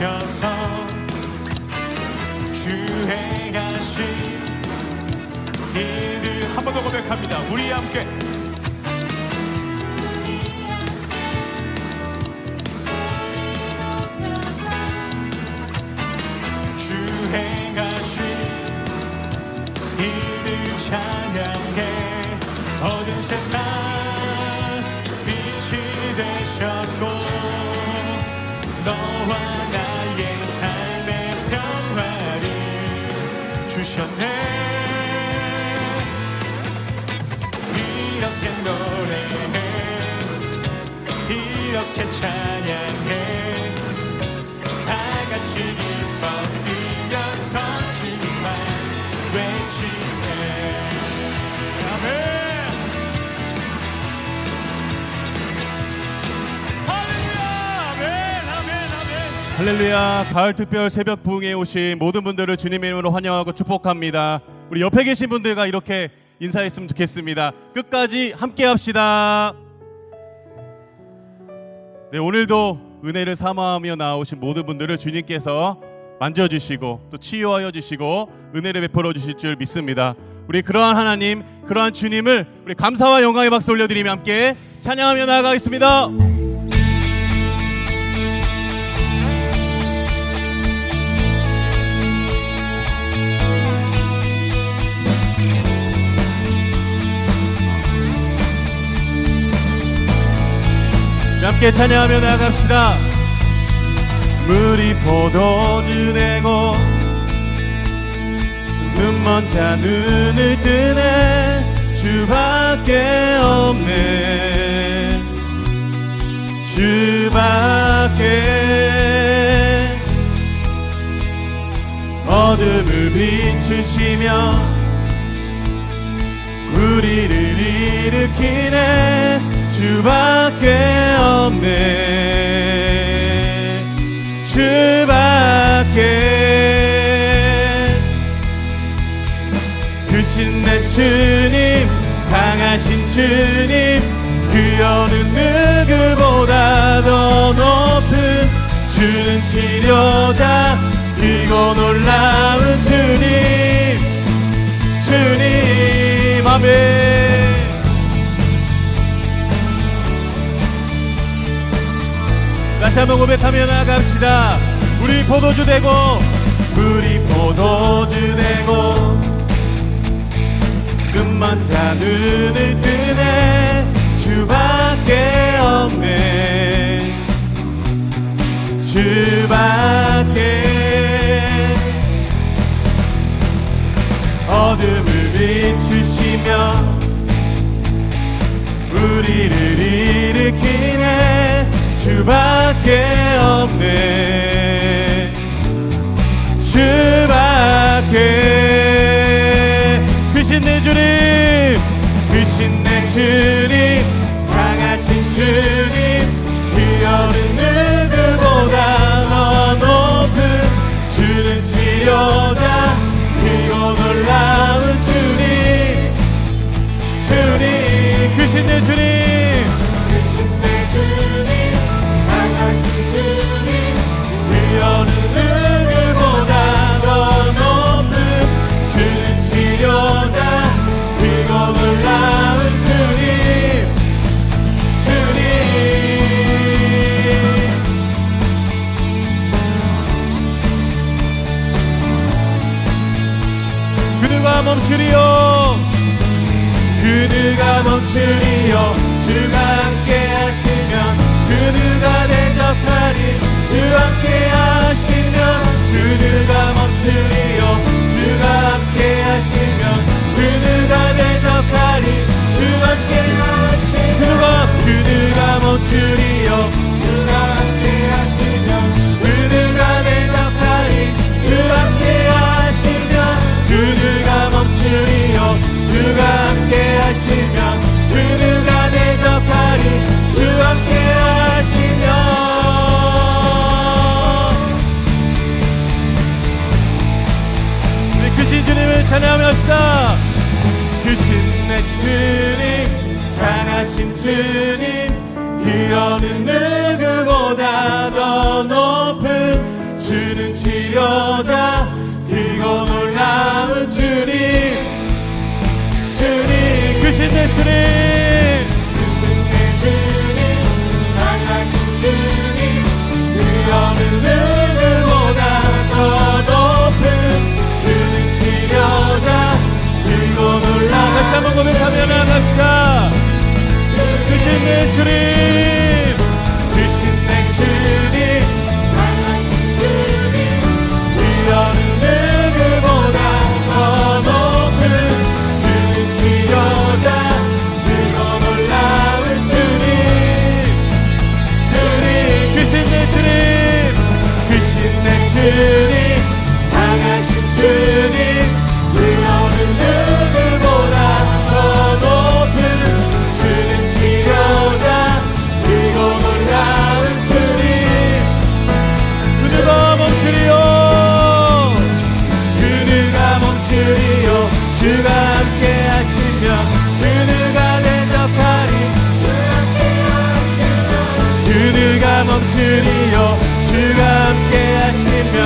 높여서 주 행하신 일들 한 번 더 고백합니다. 우리 함께 주 행하신 이들 찬양해. 어두운 세상 빛이 되셨고 너와 나의 삶의 평화를 주셨네. 이렇게 노래해, 이렇게 찬양해, 다 같이 기뻐 뛰면서 주만 외치세. 아멘. 할렐루야. 가을 특별 새벽 부흥에 오신 모든 분들을 주님의 이름으로 환영하고 축복합니다. 우리 옆에 계신 분들과 이렇게 인사했으면 좋겠습니다. 끝까지 함께 합시다. 네, 오늘도 은혜를 사모하며 나오신 모든 분들을 주님께서 만져주시고 또 치유하여 주시고 은혜를 베풀어 주실 줄 믿습니다. 우리 그러한 하나님, 그러한 주님을 우리 감사와 영광의 박수 올려드리며 함께 찬양하며 나아가겠습니다. 함께 찬양하며 나아갑시다. 물이 포도주 되고 눈먼 자 눈을 뜨네. 주밖에 없네. 주밖에 어둠을 비추시며 우리를 일으키네. 주밖에 없네. 주밖에 크신 내 주님, 강하신 주님, 그 어느 누구보다 더 높은 주는 치료자, 크고 놀라운 주님, 주님. 아멘. 다시 한번 고백하며 나아갑시다. 우리 포도주 되고, 우리 포도주 되고 눈먼 자 눈을 뜨네. 주밖에 없네. 주밖에 어둠을 비추시며 우리를 일으키네. 주밖에 없네. 주밖에 크신 내 주님, 크신 내 주님, 강하신 주님, 그 어느 누구보다 더 높은 주는 치료자, 크고 놀라운 주님, 주님. 크신 내 주님, 어느 누구보다 더 높은 주는 치료자, 크고 놀라운 주님, 주님. 그누가 멈추리요, 그누가 멈추리요. 주가 함께 하시면 그누가 대적하리. 주 함께 하시면 그누가 멈추리요. 주가 함께 하시면 그누가 대적하리. 주 함께 하시면 그누가 멈추리요. 주가 함께 하시면 그누가 대적하리. 주 함께 하시면 그누가 멈추리요. 주가 함께 하시면 그누가 대적하리. 주 함께 하시면. 크신 주님을 찬양합시다. 크신 내 주님, 강하신 주님, 그 어느 누구보다 더 높은 멈추리요 주가 함께 하시면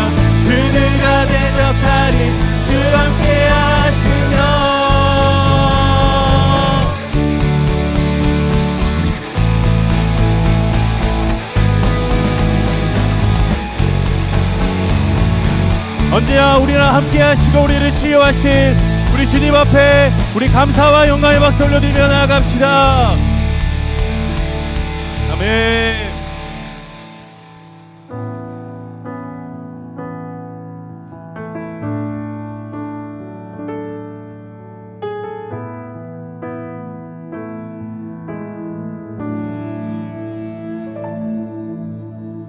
그들과 대적하리 주가 함께 하시면 언제나 우리랑 함께 하시고 우리를 치유하실 우리 주님 앞에 우리 감사와 영광의 박수 올려드리며 나아갑시다. 아멘.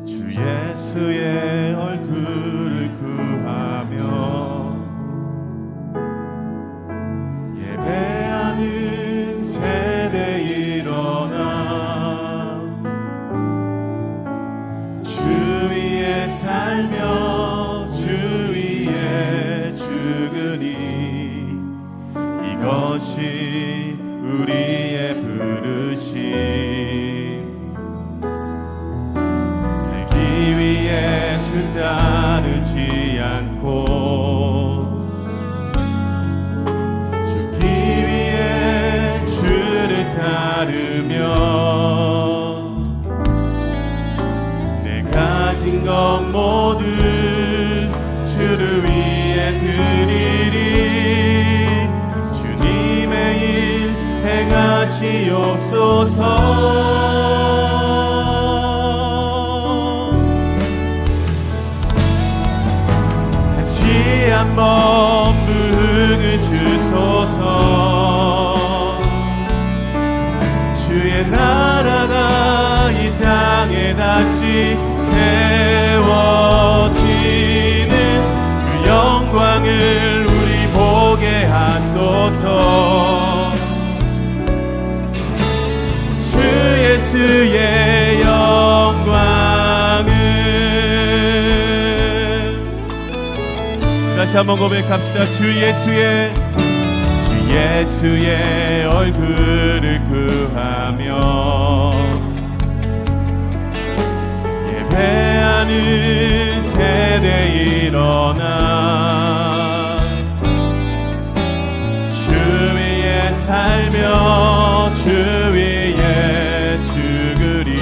주 예수의 얼굴을 구하며 예배하는 세대 일어나 주 위에 살며 주 위에 죽으니 이것이 우리의 부르심 살기 위해 주 따르지 않고 죽기 위해 주를 따르며 내 가진 것 모두 주를 위해 드리리 주님의 일 행하시옵소서 다시 한번 부흥을 주소서 주의 나라가 이 땅에 다시 세워지는 그 영광을 우리 보게 하소서 주 예수의 영광을 다시 한번 고백합시다. 주 예수의 얼굴을 구하며 예배하는 세대 일어나 주 위에 살며 주 위에 죽으리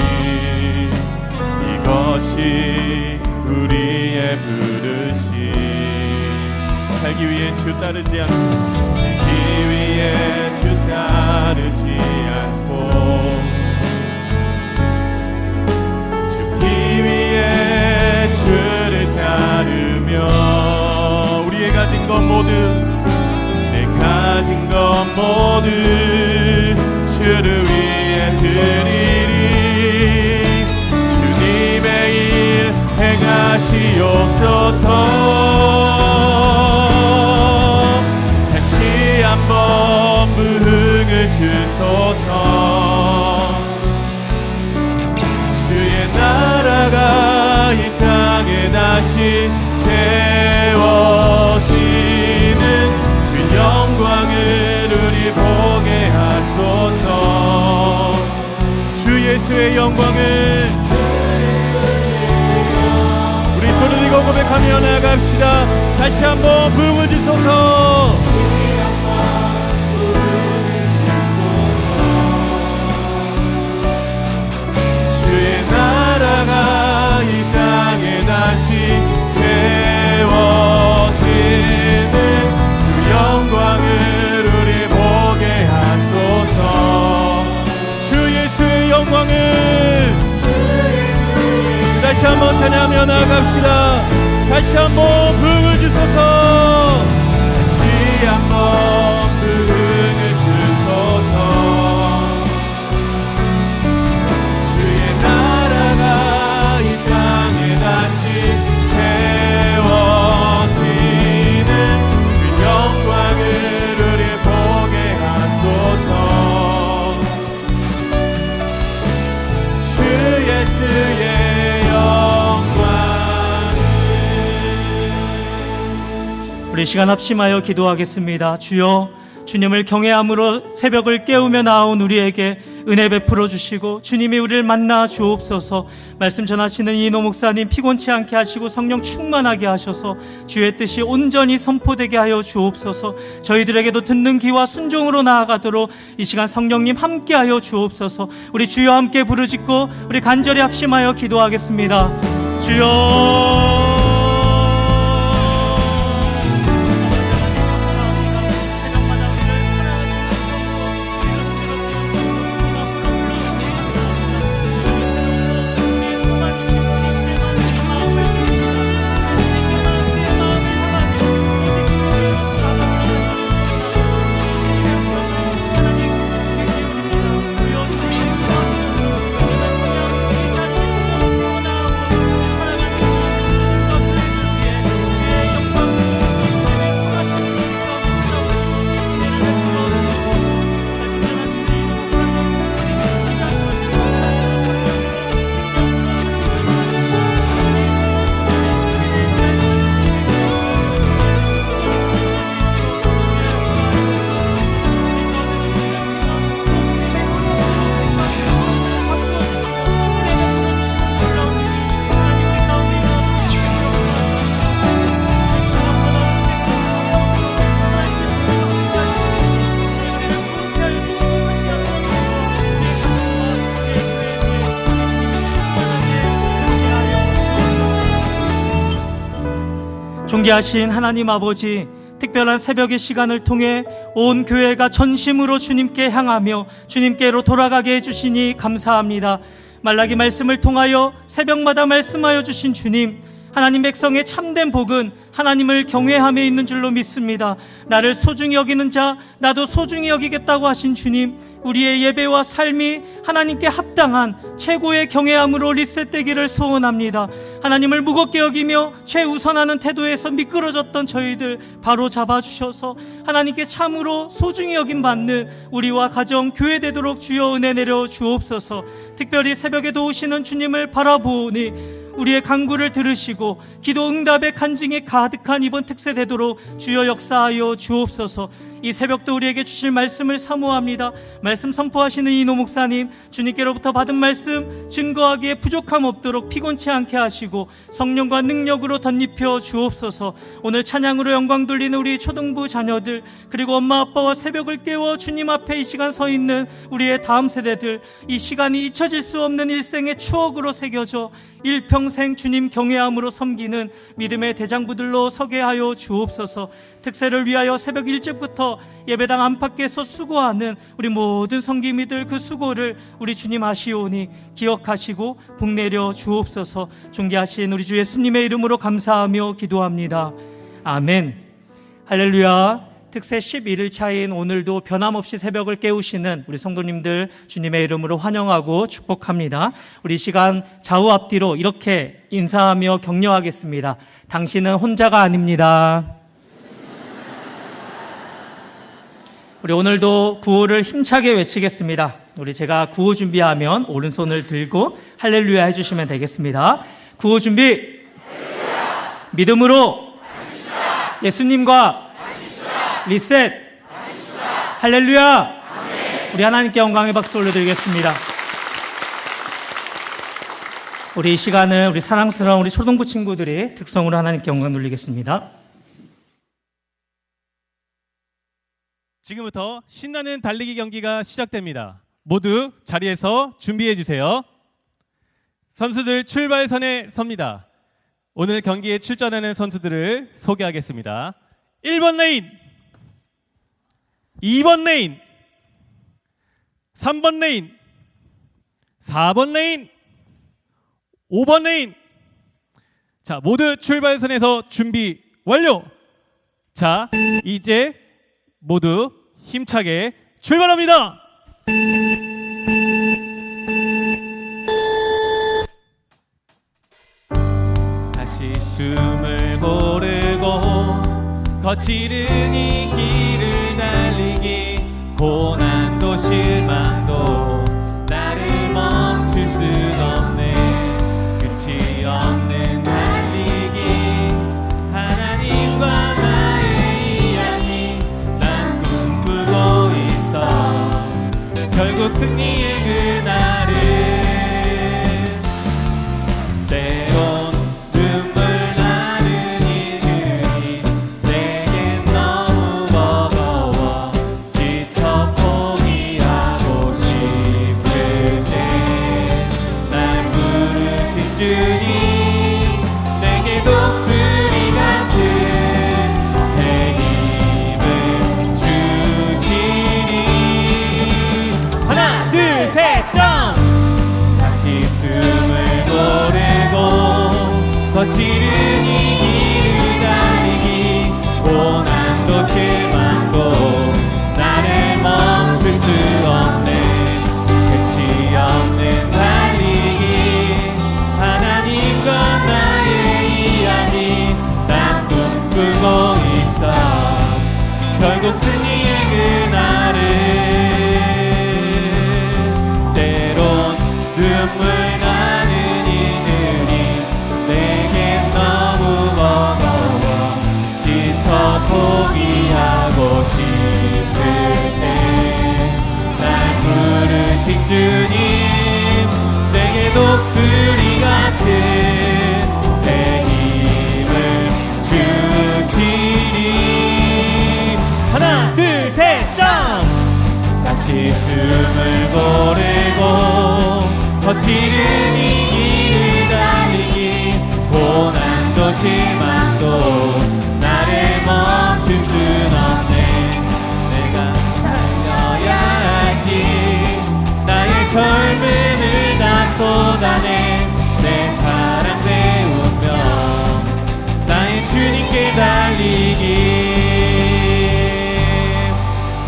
이것이 우리의 부르심 살기 위해 주 따르지 않고 살기 위해 주 따르지 않고 죽기 위해 주를 따르며 우리의 가진 것 모두 내 가진 것 모두 주를 위해 드리리 주님의 일 행하시옵소서 다시 한번 부흥을 주소서 주의 나라가 이 땅에 다시 세워지는 그 영광을 우리 보게 하소서 주 예수의 영광을 우리 소리내고 고백하며 나아갑시다. 다시 한번 부흥을 주소서 주의 나라가 이 땅에 다시 세워지는 그 영광을 우리 보게 하소서 주 예수의 영광을 다시 한번 찬양하며 나아갑시다. 다시 한번 부흥을 주소서 다시 한번 부흥을 주소서 주의 나라가 이 땅에 다시 세워지는 그 영광을 우리 보게 하소서 주 예수의 우리 시간 합심하여 기도하겠습니다. 주여, 주님을 경외함으로 새벽을 깨우며 나온 우리에게 은혜 베풀어 주시고 주님이 우리를 만나 주옵소서. 말씀 전하시는 이인호 목사님 피곤치 않게 하시고 성령 충만하게 하셔서 주의 뜻이 온전히 선포되게 하여 주옵소서. 저희들에게도 듣는 귀와 순종으로 나아가도록 이 시간 성령님 함께 하여 주옵소서. 우리 주여 함께 부르짖고 우리 간절히 합심하여 기도하겠습니다. 주여 존귀하신 하나님 아버지, 특별한 새벽의 시간을 통해 온 교회가 전심으로 주님께 향하며 주님께로 돌아가게 해주시니 감사합니다. 말라기 말씀을 통하여 새벽마다 말씀하여 주신 주님, 하나님 백성의 참된 복은 하나님을 경외함에 있는 줄로 믿습니다. 나를 소중히 여기는 자 나도 소중히 여기겠다고 하신 주님, 우리의 예배와 삶이 하나님께 합당한 최고의 경외함으로 리셋되기를 소원합니다. 하나님을 무겁게 여기며 최우선하는 태도에서 미끄러졌던 저희들 바로 잡아주셔서 하나님께 참으로 소중히 여김 받는 우리와 가정 교회 되도록 주여 은혜 내려 주옵소서. 특별히 새벽에 도우시는 주님을 바라보니 우리의 간구를 들으시고 기도 응답의 간증이 가득한 이번 특세 되도록 주여 역사하여 주옵소서. 이 새벽도 우리에게 주실 말씀을 사모합니다. 말씀 선포하시는 이인호 목사님, 주님께로부터 받은 말씀 증거하기에 부족함 없도록 피곤치 않게 하시고 성령과 능력으로 덧입혀 주옵소서. 오늘 찬양으로 영광 돌리는 우리 초등부 자녀들, 그리고 엄마 아빠와 새벽을 깨워 주님 앞에 이 시간 서 있는 우리의 다음 세대들, 이 시간이 잊혀질 수 없는 일생의 추억으로 새겨져 일평생 주님 경외함으로 섬기는 믿음의 대장부들로 서게 하여 주옵소서. 특세를 위하여 새벽 일찍부터 예배당 안팎에서 수고하는 우리 모든 성기미들, 그 수고를 우리 주님 아시오니 기억하시고 복 내려 주옵소서. 존귀하신 우리 주 예수님의 이름으로 감사하며 기도합니다. 아멘. 할렐루야. 특세 11일 차인 오늘도 변함없이 새벽을 깨우시는 우리 성도님들 주님의 이름으로 환영하고 축복합니다. 우리 시간 좌우 앞뒤로 이렇게 인사하며 격려하겠습니다. 당신은 혼자가 아닙니다. 우리 오늘도 구호를 힘차게 외치겠습니다. 우리 제가 구호 준비하면 오른손을 들고 할렐루야 해주시면 되겠습니다. 구호 준비. 할렐루야. 믿음으로 하시다. 예수님과 리셋. 할렐루야. 아멘. 우리 하나님께 영광의 박수 올려드리겠습니다. 우리 이 시간은 우리 사랑스러운 우리 초등부 친구들이 특성으로 하나님께 영광 돌리겠습니다. 지금부터 신나는 달리기 경기가 시작됩니다. 모두 자리에서 준비해 주세요. 선수들 출발선에 섭니다. 오늘 경기에 출전하는 선수들을 소개하겠습니다. 1번 레인, 2번 레인, 3번 레인, 4번 레인, 5번 레인. 자, 모두 출발선에서 준비 완료. 자, 이제 모두 힘차게 출발합니다. 다시 숨을 고르고 거칠은 이 길을 달리기, 고난도 실망도 나를 멈출 순 없네. 끝이 없는 달리기, 하나님과 나의 이야기, 난 꿈꾸는 승리의 그날은 때론 눈물 나는 일들이 내겐 너무 버거워 지쳐 포기하고 싶을 때 날 부르신 주님 내게 독수리 같은 새 힘을 주시니 하나 둘 셋 점! 다시 숨을 고르고 거칠은 이 길을 달리기 고난도 실망도 나를 멈출 수 없네 끝이 없는 달리기 하나님과 나의 이야기 난 꿈꾸고 있어 결국 승리의 그날을 때론 눈물 나는 이들이 내겐 너무 버거워 지쳐 포기하고 싶을 때 날 부르신 주님 내게 독수리 같은 새 힘을 주시니 하나 둘 셋 점! 다시 숨을 고르고 거칠은 이 길을 달리기 고난도 실망도 나를 멈출 순 없네 내가 달려야 할 길 나의 젊음을 다 쏟아내 내 사랑 내 운명 나의 주님께 달리기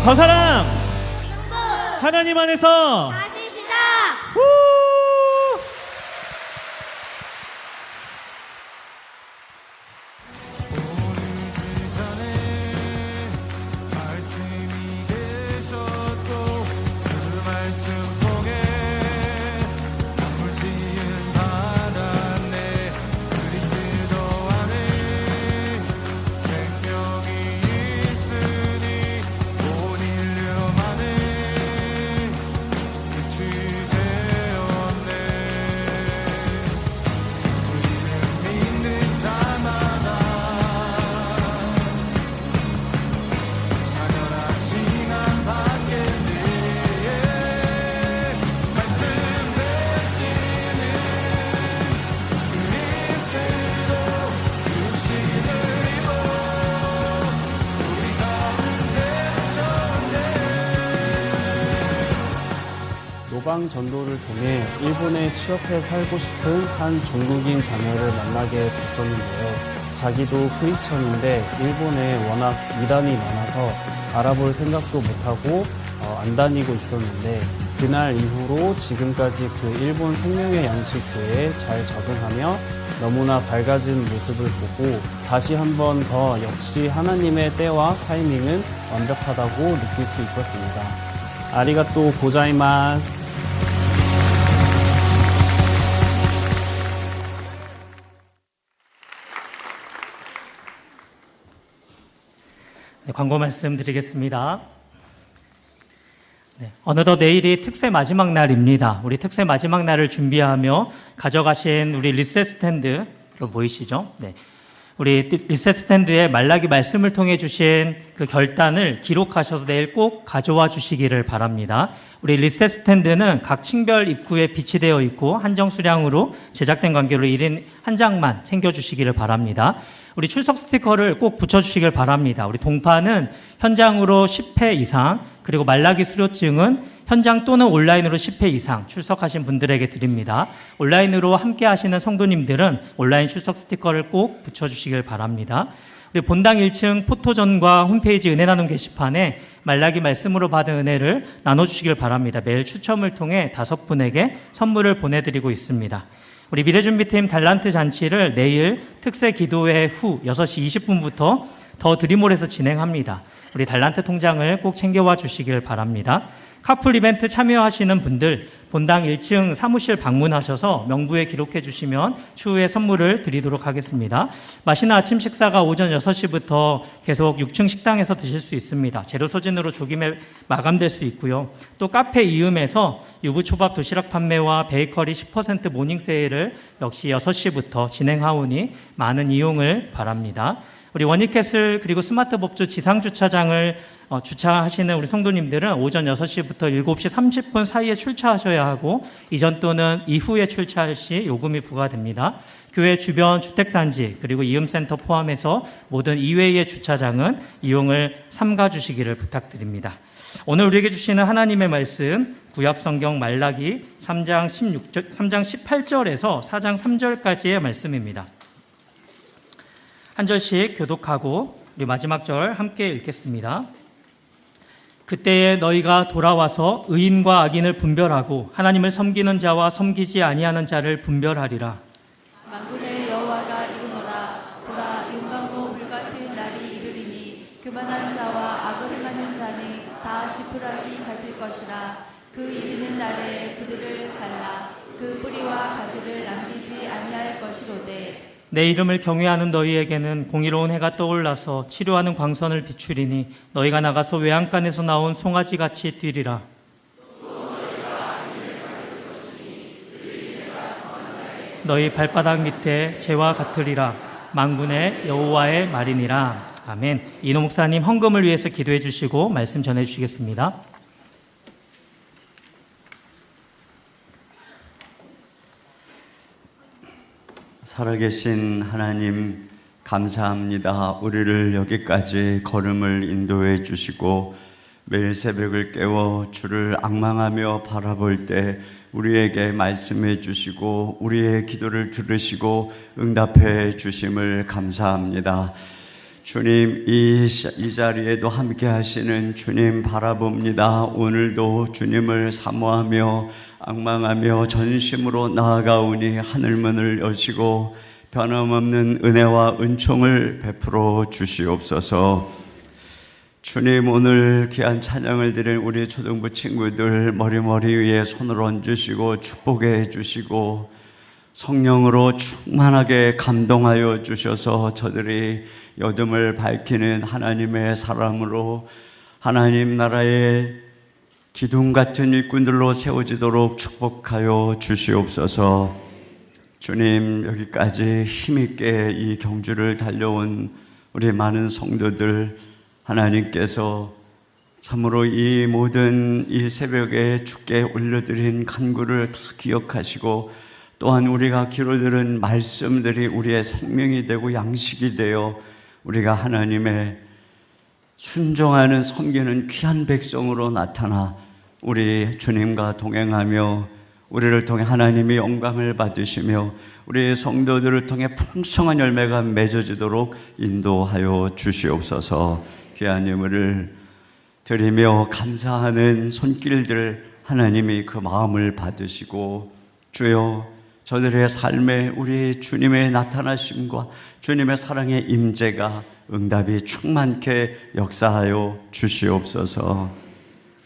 더 사랑 하나님 안에서 다시시다. 말씀이 계셨고 그 말씀 통해 단물 지은 받았네 그리스도 안에 생명이 있으니 온 인류 만에 빛이 되었네 우리는 믿는 자마다 사겨라 시간 받겠네 말씀 되시는 그리스도 유신을 입어 우리 가운데 노방 전도를 통해 일본에 취업해 살고 싶은 한 중국인 자녀를 만나게 됐었는데요. 자기도 크리스천인데 일본에 워낙 이단이 많아서 알아볼 생각도 못하고 안 다니고 있었는데 그날 이후로 지금까지 그 일본 생명의 양식교회에 잘 적응하며 너무나 밝아진 모습을 보고 다시 한 번 더 역시 하나님의 때와 타이밍은 완벽하다고 느낄 수 있었습니다. 아리가또 고자이마스. 네, 광고 말씀드리겠습니다. 네, 어느덧 내일이 특세 마지막 날입니다. 우리 특세 마지막 날을 준비하며 가져가신 우리 리셋 스탠드로 보이시죠? 네. 우리 리셋 스탠드에 말라기 말씀을 통해 주신 그 결단을 기록하셔서 내일 꼭 가져와 주시기를 바랍니다. 우리 리셋 스탠드는 각 층별 입구에 비치되어 있고 한정 수량으로 제작된 관계로 1인 한 장만 챙겨주시기를 바랍니다. 우리 출석 스티커를 꼭 붙여주시길 바랍니다. 우리 동파는 현장으로 10회 이상, 그리고 말라기 수료증은 현장 또는 온라인으로 10회 이상 출석하신 분들에게 드립니다. 온라인으로 함께 하시는 성도님들은 온라인 출석 스티커를 꼭 붙여주시길 바랍니다. 우리 본당 1층 포토전과 홈페이지 은혜 나눔 게시판에 말라기 말씀으로 받은 은혜를 나눠주시길 바랍니다. 매일 추첨을 통해 5분에게 선물을 보내드리고 있습니다. 우리 미래준비팀 달란트 잔치를 내일 특세 기도회 후 6시 20분부터 더 드림홀에서 진행합니다. 우리 달란트 통장을 꼭 챙겨와 주시길 바랍니다. 카풀 이벤트 참여하시는 분들 본당 1층 사무실 방문하셔서 명부에 기록해 주시면 추후에 선물을 드리도록 하겠습니다. 맛있는 아침 식사가 오전 6시부터 계속 6층 식당에서 드실 수 있습니다. 재료 소진으로 조김에 마감될 수 있고요. 또 카페 이음에서 유부초밥 도시락 판매와 베이커리 10% 모닝 세일을 역시 6시부터 진행하오니 많은 이용을 바랍니다. 우리 원익캐슬 그리고 스마트 법조 지상 주차장을 주차하시는 우리 성도님들은 오전 6시부터 7시 30분 사이에 출차하셔야 하고 이전 또는 이후에 출차할 시 요금이 부과됩니다. 교회 주변 주택단지 그리고 이음센터 포함해서 모든 이외의 주차장은 이용을 삼가 주시기를 부탁드립니다. 오늘 우리에게 주시는 하나님의 말씀 구약성경 말라기 3장 18절에서 4장 3절까지의 말씀입니다. 한 절씩 교독하고 우리 마지막 절 함께 읽겠습니다. 그때에 너희가 돌아와서 의인과 악인을 분별하고 하나님을 섬기는 자와 섬기지 아니하는 자를 분별하리라. 만군의 여호와가 이르노라. 보라, 영광도 불같은 날이 이르리니 교만한 자와 악을 행하는 자는 다 지푸라기 같을 것이라. 그 이르는 날에 그들을 살라. 그 뿌리와 가지를 남기지 아니할 것이로되 내 이름을 경외하는 너희에게는 공의로운 해가 떠올라서 치료하는 광선을 비추리니 너희가 나가서 외양간에서 나온 송아지같이 뛰리라. 너희 발바닥 밑에 재와 같으리라. 만군의 여호와의 말이니라. 아멘. 이노 목사님 헌금을 위해서 기도해 주시고 말씀 전해 주시겠습니다. 살아계신 하나님 감사합니다. 우리를 여기까지 걸음을 인도해 주시고 매일 새벽을 깨워 주를 앙망하며 바라볼 때 우리에게 말씀해 주시고 우리의 기도를 들으시고 응답해 주심을 감사합니다. 주님, 이 자리에도 함께 하시는 주님 바라봅니다. 오늘도 주님을 사모하며 앙망하며 전심으로 나아가오니 하늘문을 여시고 변함없는 은혜와 은총을 베풀어 주시옵소서. 주님, 오늘 귀한 찬양을 드린 우리 초등부 친구들 머리 위에 손을 얹으시고 축복해 주시고 성령으로 충만하게 감동하여 주셔서 저들이 여둠을 밝히는 하나님의 사람으로 하나님 나라의 기둥 같은 일꾼들로 세워지도록 축복하여 주시옵소서. 주님, 여기까지 힘있게 이 경주를 달려온 우리 많은 성도들 하나님께서 참으로 이 모든 이 새벽에 주께 올려드린 간구를 다 기억하시고 또한 우리가 귀로 들은 말씀들이 우리의 생명이 되고 양식이 되어 우리가 하나님의 순종하는 섬기는 귀한 백성으로 나타나 우리 주님과 동행하며 우리를 통해 하나님의 영광을 받으시며 우리 성도들을 통해 풍성한 열매가 맺어지도록 인도하여 주시옵소서. 귀한 예물을 드리며 감사하는 손길들 하나님이 그 마음을 받으시고 주여 저들의 삶에 우리 주님의 나타나심과 주님의 사랑의 임재가 응답이 충만케 역사하여 주시옵소서.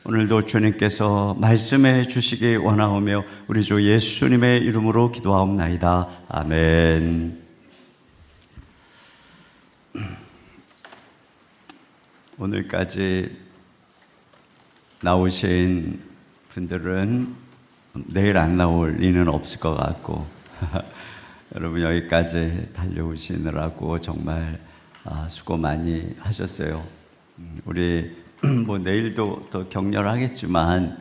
오늘도 주님께서 말씀해 주시기 원하오며 우리 주 예수님의 이름으로 기도하옵나이다. 아멘. 오늘까지 나오신 분들은 내일 안 나올 리는 없을 것 같고 여러분 여기까지 달려오시느라고 정말 수고 많이 하셨어요. 우리 뭐 내일도 또 격렬하겠지만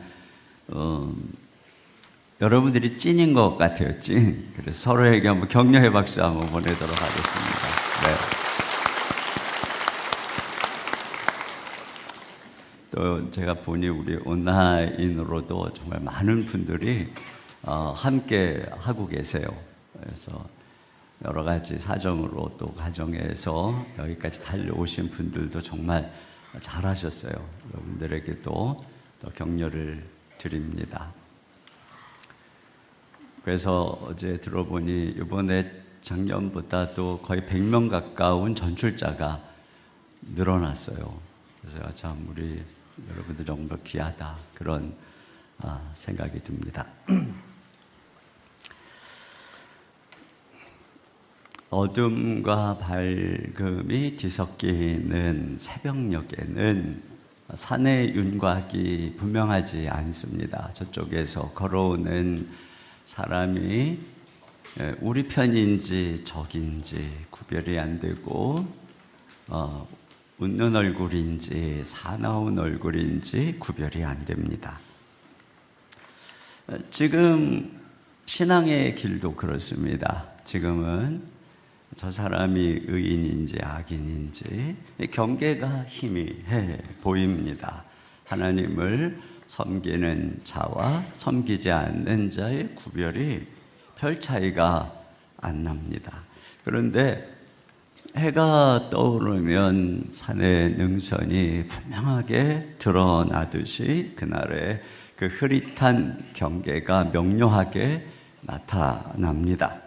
여러분들이 찐인 것 같아요. 찐. 그래서 서로에게 한번 격려의 박수 한번 보내도록 하겠습니다. 네. 또 제가 보니 우리 온라인으로도 정말 많은 분들이 함께 하고 계세요. 그래서 여러 가지 사정으로 또 가정에서 여기까지 달려오신 분들도 정말 잘하셨어요. 여러분들에게도 더 격려를 드립니다. 그래서 어제 들어보니 이번에 작년보다도 거의 100명 가까운 전출자가 늘어났어요. 그래서 참 우리 여러분들 정말 귀하다 그런 생각이 듭니다. 어둠과 밝음이 뒤섞이는 새벽녘에는 산의 윤곽이 분명하지 않습니다. 저쪽에서 걸어오는 사람이 우리 편인지 적인지 구별이 안 되고 웃는 얼굴인지 사나운 얼굴인지 구별이 안 됩니다. 지금 신앙의 길도 그렇습니다. 지금은 저 사람이 의인인지 악인인지 경계가 희미해 보입니다. 하나님을 섬기는 자와 섬기지 않는 자의 구별이 별 차이가 안 납니다. 그런데 해가 떠오르면 산의 능선이 분명하게 드러나듯이 그날의 그 흐릿한 경계가 명료하게 나타납니다.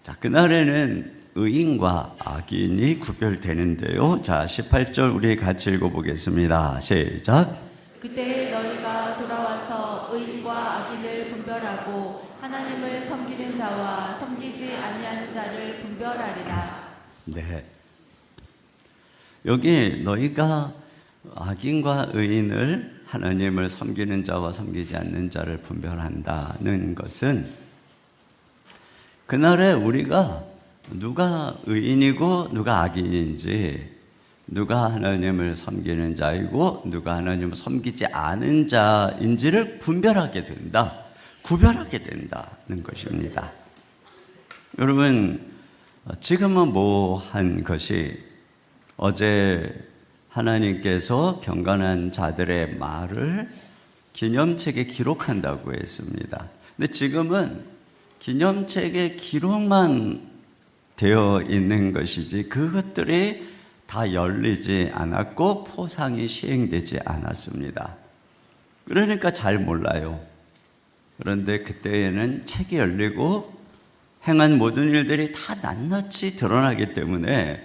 자, 그날에는 의인과 악인이 구별되는데요. 자, 18절 우리 같이 읽어보겠습니다. 시작. 그때 너희가 돌아와서 의인과 악인을 분별하고 하나님을 섬기는 자와 섬기지 아니하는 자를 분별하리라. 네. 여기 너희가 악인과 의인을 하나님을 섬기는 자와 섬기지 않는 자를 분별한다는 것은 그날에 우리가 누가 의인이고 누가 악인인지, 누가 하나님을 섬기는 자이고 누가 하나님을 섬기지 않은 자인지를 분별하게 된다, 구별하게 된다는 것입니다. 여러분, 지금은 뭐한 것이 어제 하나님께서 경건한 자들의 말을 기념책에 기록한다고 했습니다. 근데 지금은 기념책에 기록만 되어 있는 것이지 그것들이 다 열리지 않았고 포상이 시행되지 않았습니다. 그러니까 잘 몰라요. 그런데 그때에는 책이 열리고 행한 모든 일들이 다 낱낱이 드러나기 때문에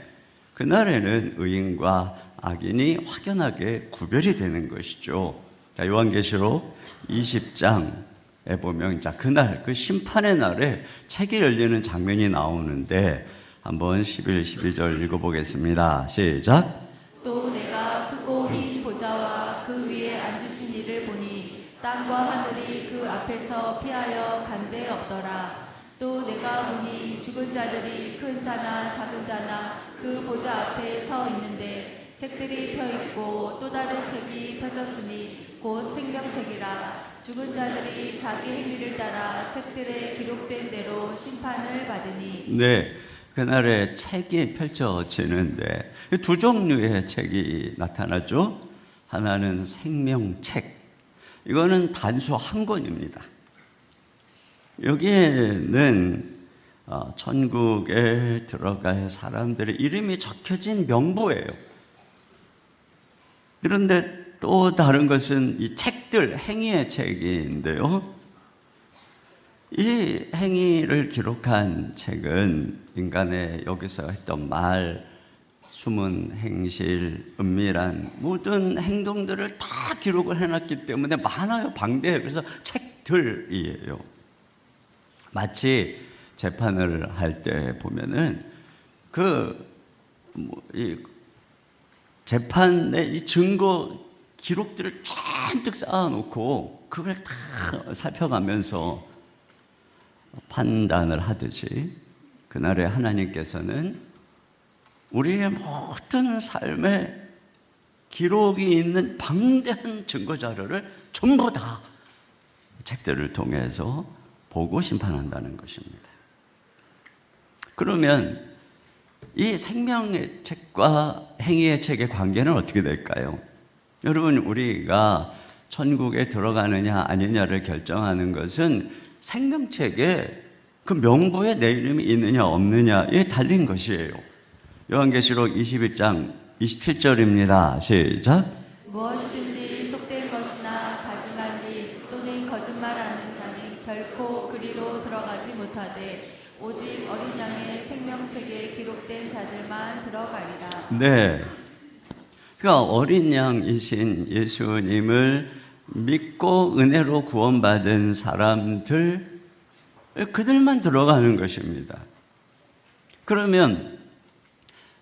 그날에는 의인과 악인이 확연하게 구별이 되는 것이죠. 요한계시록 20장에 보면 그날 그 심판의 날에 책이 열리는 장면이 나오는데 한번 11, 12절 읽어보겠습니다. 시작. 또 내가 크고 흰 보좌와 그 위에 앉으신 이를 보니 땅과 하늘이 그 앞에서 피하여 간데 없더라. 또 내가 보니 죽은 자들이 큰 자나 작은 자나 그 보좌 앞에 서 있는데 책들이 펴있고 또 다른 책이 펴졌으니 곧 생명책이라. 죽은 자들이 자기 행위를 따라 책들에 기록된 대로 심판을 받으니. 네, 그날에 책이 펼쳐지는데 두 종류의 책이 나타나죠. 하나는 생명책, 이거는 단수 한 권입니다. 여기에는 천국에 들어갈 사람들의 이름이 적혀진 명부예요. 그런데 또 다른 것은 이 책들, 행위의 책인데요. 이 행위를 기록한 책은 인간의 여기서 했던 말, 숨은 행실, 은밀한 모든 행동들을 다 기록을 해놨기 때문에 많아요. 방대해요. 그래서 책들이에요. 마치 재판을 할 때 보면은 이 재판의 이 증거 기록들을 잔뜩 쌓아놓고 그걸 다 살펴가면서 판단을 하듯이 그날에 하나님께서는 우리의 모든 삶에 기록이 있는 방대한 증거 자료를 전부 다 책들을 통해서 보고 심판한다는 것입니다. 그러면 이 생명의 책과 행위의 책의 관계는 어떻게 될까요? 여러분, 우리가 천국에 들어가느냐 아니냐를 결정하는 것은 생명책에 그 명부에 내 이름이 있느냐 없느냐에 달린 것이에요. 요한계시록 21장 27절입니다. 시작. 무엇이든지 속된 것이나 가증한 일 또는 거짓말하는 자는 결코 그리로 들어가지 못하되 오직 어린 양의 생명책에 기록된 자들만 들어가리라. 네. 그러니까 어린 양이신 예수님을 믿고 은혜로 구원받은 사람들, 그들만 들어가는 것입니다. 그러면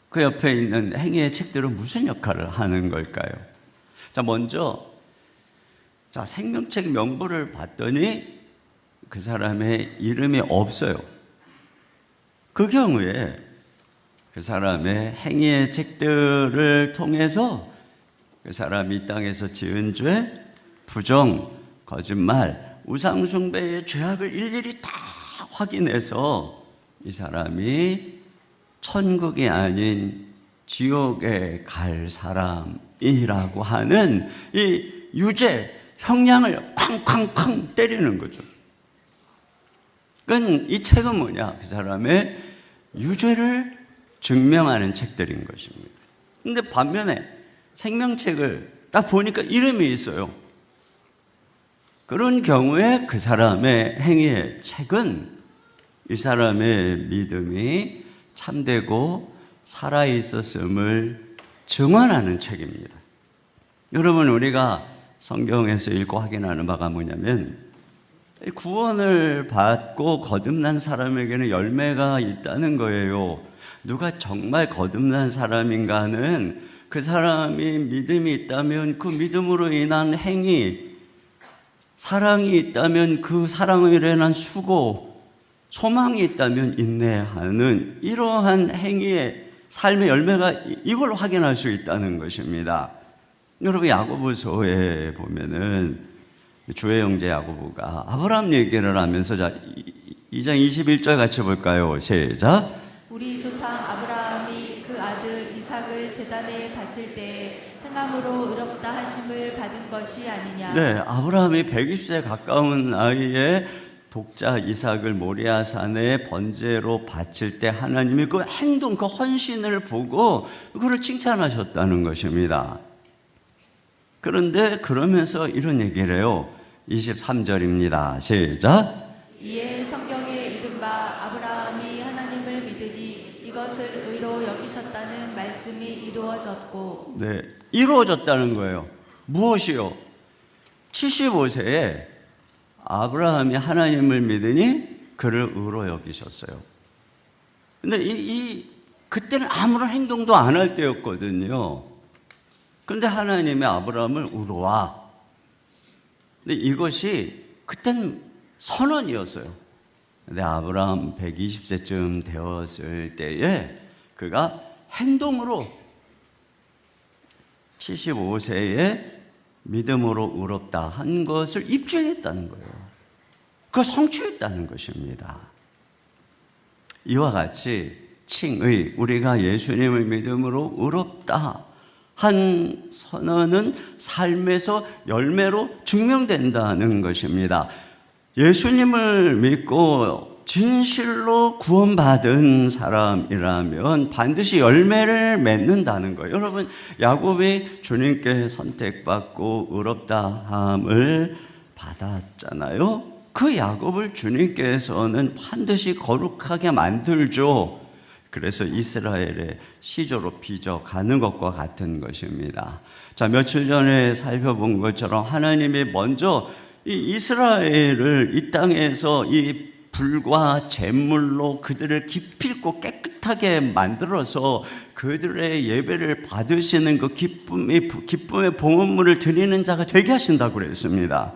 그 옆에 있는 행위의 책들은 무슨 역할을 하는 걸까요? 자, 먼저 생명책 명부를 봤더니 그 사람의 이름이 없어요. 그 경우에 그 사람의 행위의 책들을 통해서 그 사람이 이 땅에서 지은 죄, 부정, 거짓말, 우상숭배의 죄악을 일일이 다 확인해서 이 사람이 천국이 아닌 지옥에 갈 사람이라고 하는 이 유죄, 형량을 쾅쾅쾅 때리는 거죠. 그러니까 이 책은 뭐냐? 그 사람의 유죄를 증명하는 책들인 것입니다. 근데 반면에 생명책을 딱 보니까 이름이 있어요. 그런 경우에 그 사람의 행위의 책은 이 사람의 믿음이 참되고 살아있었음을 증언하는 책입니다. 여러분, 우리가 성경에서 읽고 확인하는 바가 뭐냐면 구원을 받고 거듭난 사람에게는 열매가 있다는 거예요. 누가 정말 거듭난 사람인가는 그 사람이 믿음이 있다면 그 믿음으로 인한 행위, 사랑이 있다면 그 사랑으로 인한 수고, 소망이 있다면 인내하는 이러한 행위의 삶의 열매가 이걸 확인할 수 있다는 것입니다. 여러분, 야고보서에 보면은 주의 형제 야고보가 아브라함 얘기를 하면서 2장 21절 같이 볼까요? 시작. 우리 조상 아브라함이 그 아들 이삭을 제단에 바칠 때 행함으로 의롭다 하심을 받은 것이 아니냐. 네, 아브라함이 120세 가까운 나이에 독자 이삭을 모리아산에 번제로 바칠 때 하나님이 그 행동, 그 헌신을 보고 그를 칭찬하셨다는 것입니다. 그런데 그러면서 이런 얘기를 해요. 23절입니다. 시작. 이에 성경에 이른바 아브라함이 하나님을 믿으니 이것을 의로 여기셨다는 말씀이 이루어졌고. 네, 이루어졌다는 거예요. 무엇이요? 75세에 아브라함이 하나님을 믿으니 그를 의로 여기셨어요. 근데 그때는 아무런 행동도 안 할 때였거든요. 그런데 하나님이 아브라함을 의로와. 근데 이것이 그때는 선언이었어요. 근데 아브라함 120세쯤 되었을 때에 그가 행동으로 75세에 믿음으로 의롭다 한 것을 입증했다는 거예요. 그걸 성취했다는 것입니다. 이와 같이 칭의, 우리가 예수님을 믿음으로 의롭다 한 선언은 삶에서 열매로 증명된다는 것입니다. 예수님을 믿고 진실로 구원받은 사람이라면 반드시 열매를 맺는다는 거예요. 여러분, 야곱이 주님께 선택받고 의롭다함을 받았잖아요. 그 야곱을 주님께서는 반드시 거룩하게 만들죠. 그래서 이스라엘의 시조로 빚어가는 것과 같은 것입니다. 자, 며칠 전에 살펴본 것처럼 하나님이 먼저 이 이스라엘을 이 땅에서 이 불과 제물로 그들을 기필코 깨끗하게 만들어서 그들의 예배를 받으시는 그 기쁨의 봉헌물을 드리는 자가 되게 하신다고 그랬습니다.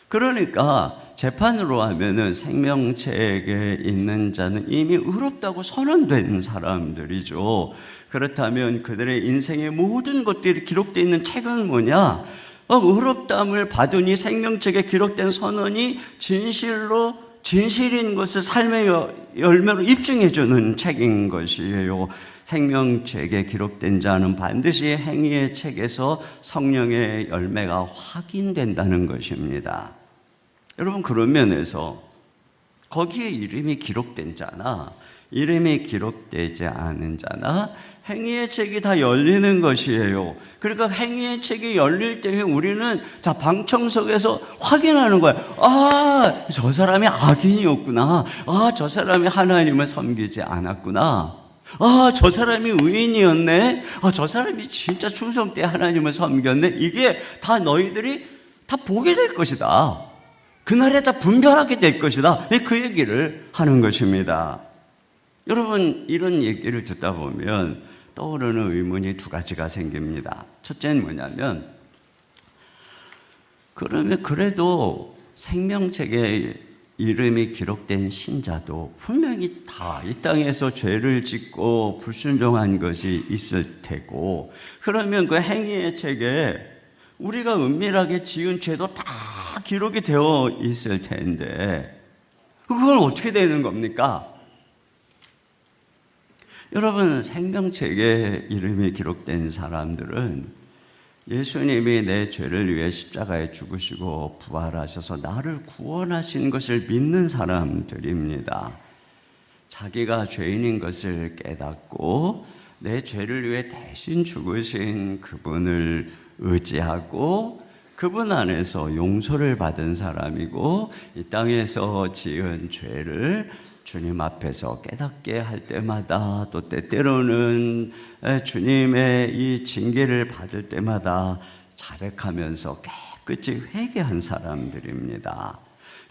그러니까 재판으로 하면은 생명책에 있는 자는 이미 의롭다고 선언된 사람들이죠. 그렇다면 그들의 인생의 모든 것들이 기록되어 있는 책은 뭐냐? 의롭다함을 받으니 생명책에 기록된 선언이 진실인 것을 삶의 열매로 입증해주는 책인 것이에요. 생명책에 기록된 자는 반드시 행위의 책에서 성령의 열매가 확인된다는 것입니다. 여러분, 그런 면에서 거기에 이름이 기록된 자나 이름이 기록되지 않은 자나 행위의 책이 다 열리는 것이에요. 그러니까 행위의 책이 열릴 때 우리는 방청석에서 확인하는 거예요. 저 사람이 악인이었구나. 저 사람이 하나님을 섬기지 않았구나. 아, 저 사람이 의인이었네. 아, 저 사람이 진짜 충성되게 하나님을 섬겼네. 이게 다 너희들이 다 보게 될 것이다. 그날에 다 분별하게 될 것이다. 그 얘기를 하는 것입니다. 여러분, 이런 얘기를 듣다 보면 떠오르는 의문이 두 가지가 생깁니다. 첫째는 뭐냐면, 그러면 그래도 생명책에 이름이 기록된 신자도 분명히 다 이 땅에서 죄를 짓고 불순종한 것이 있을 테고, 그러면 그 행위의 책에 우리가 은밀하게 지은 죄도 다 기록이 되어 있을 텐데 그걸 어떻게 되는 겁니까? 여러분, 생명책에 이름이 기록된 사람들은 예수님이 내 죄를 위해 십자가에 죽으시고 부활하셔서 나를 구원하신 것을 믿는 사람들입니다. 자기가 죄인인 것을 깨닫고 내 죄를 위해 대신 죽으신 그분을 의지하고 그분 안에서 용서를 받은 사람이고, 이 땅에서 지은 죄를 주님 앞에서 깨닫게 할 때마다, 또 때때로는 주님의 이 징계를 받을 때마다 자백하면서 깨끗이 회개한 사람들입니다.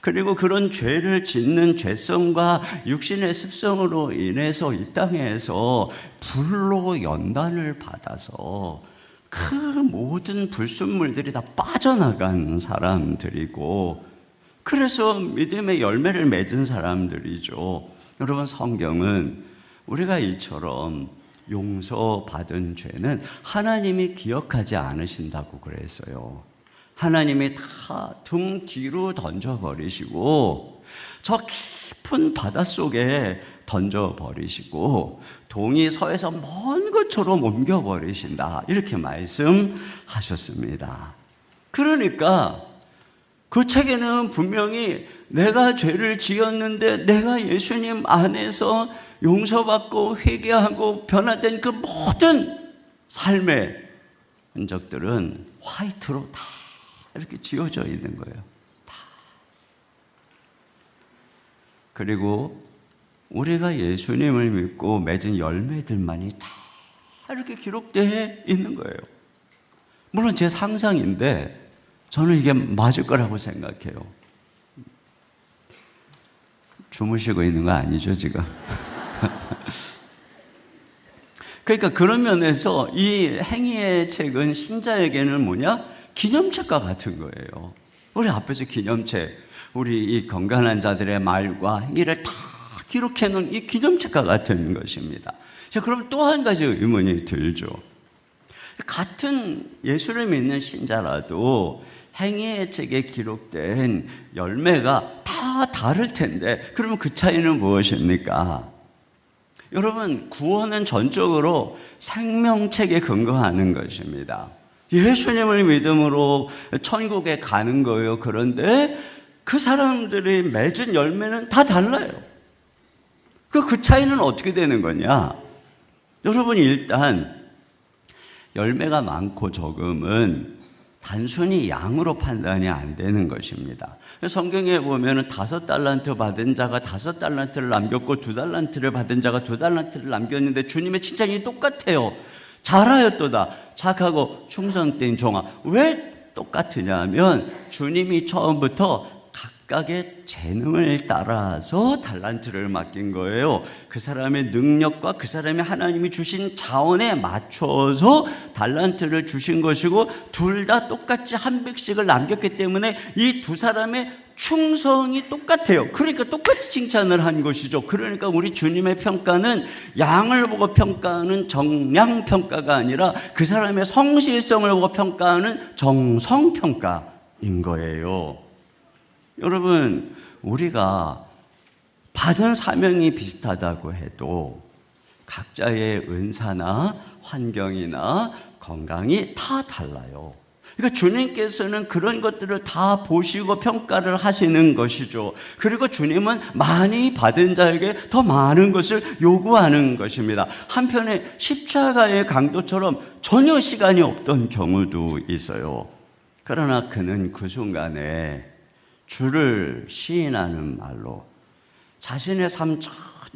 그리고 그런 죄를 짓는 죄성과 육신의 습성으로 인해서 이 땅에서 불로 연단을 받아서 그 모든 불순물들이 다 빠져나간 사람들이고, 그래서 믿음의 열매를 맺은 사람들이죠. 여러분, 성경은 우리가 이처럼 용서받은 죄는 하나님이 기억하지 않으신다고 그랬어요. 하나님이 다 등 뒤로 던져버리시고 저 깊은 바닷속에 던져버리시고 동이 서에서 먼 것처럼 옮겨버리신다, 이렇게 말씀하셨습니다. 그러니까 그 책에는 분명히 내가 죄를 지었는데 내가 예수님 안에서 용서받고 회개하고 변화된 그 모든 삶의 흔적들은 화이트로 다 이렇게 지워져 있는 거예요. 다. 그리고 우리가 예수님을 믿고 맺은 열매들만이 다 이렇게 기록되어 있는 거예요. 물론 제 상상인데 저는 이게 맞을 거라고 생각해요. 주무시고 있는 거 아니죠, 지금? 그러니까 그런 면에서 이 행위의 책은 신자에게는 뭐냐? 기념책과 같은 거예요. 우리 앞에서 기념책, 우리 이 건강한 자들의 말과 행위를 다 기록해 놓은 이 기념책과 같은 것입니다. 자, 그럼 또 한 가지 의문이 들죠. 같은 예수를 믿는 신자라도 행위의 책에 기록된 열매가 다 다를 텐데, 그러면 그 차이는 무엇입니까? 여러분, 구원은 전적으로 생명책에 근거하는 것입니다. 예수님을 믿음으로 천국에 가는 거예요. 그런데 그 사람들이 맺은 열매는 다 달라요. 그 차이는 어떻게 되는 거냐? 여러분, 일단 열매가 많고 적음은 단순히 양으로 판단이 안 되는 것입니다. 성경에 보면은 5달란트 받은 자가 5달란트를 남겼고 2달란트를 받은 자가 2달란트를 남겼는데 주님의 칭찬이 똑같아요. 잘하였도다, 착하고 충성된 종아. 왜 똑같으냐면 주님이 처음부터 각각의 재능을 따라서 달란트를 맡긴 거예요. 그 사람의 능력과 그 사람의 하나님이 주신 자원에 맞춰서 달란트를 주신 것이고, 둘 다 똑같이 한 백씩을 남겼기 때문에 이 두 사람의 충성이 똑같아요. 그러니까 똑같이 칭찬을 한 것이죠. 그러니까 우리 주님의 평가는 양을 보고 평가하는 정량평가가 아니라 그 사람의 성실성을 보고 평가하는 정성평가인 거예요. 여러분, 우리가 받은 사명이 비슷하다고 해도 각자의 은사나 환경이나 건강이 다 달라요. 그러니까 주님께서는 그런 것들을 다 보시고 평가를 하시는 것이죠. 그리고 주님은 많이 받은 자에게 더 많은 것을 요구하는 것입니다. 한편에 십자가의 강도처럼 전혀 시간이 없던 경우도 있어요. 그러나 그는 그 순간에 주를 시인하는 말로 자신의 삶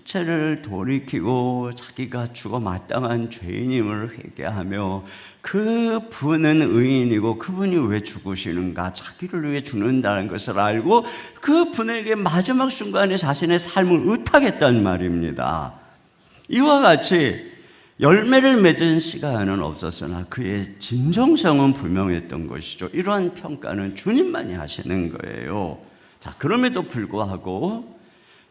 전체를 돌이키고 자기가 죽어 마땅한 죄인임을 회개하며 그분은 의인이고 그분이 왜 죽으시는가, 자기를 위해 죽는다는 것을 알고 그분에게 마지막 순간에 자신의 삶을 의탁했단 말입니다. 이와 같이 열매를 맺은 시간은 없었으나 그의 진정성은 분명했던 것이죠. 이러한 평가는 주님만이 하시는 거예요. 자, 그럼에도 불구하고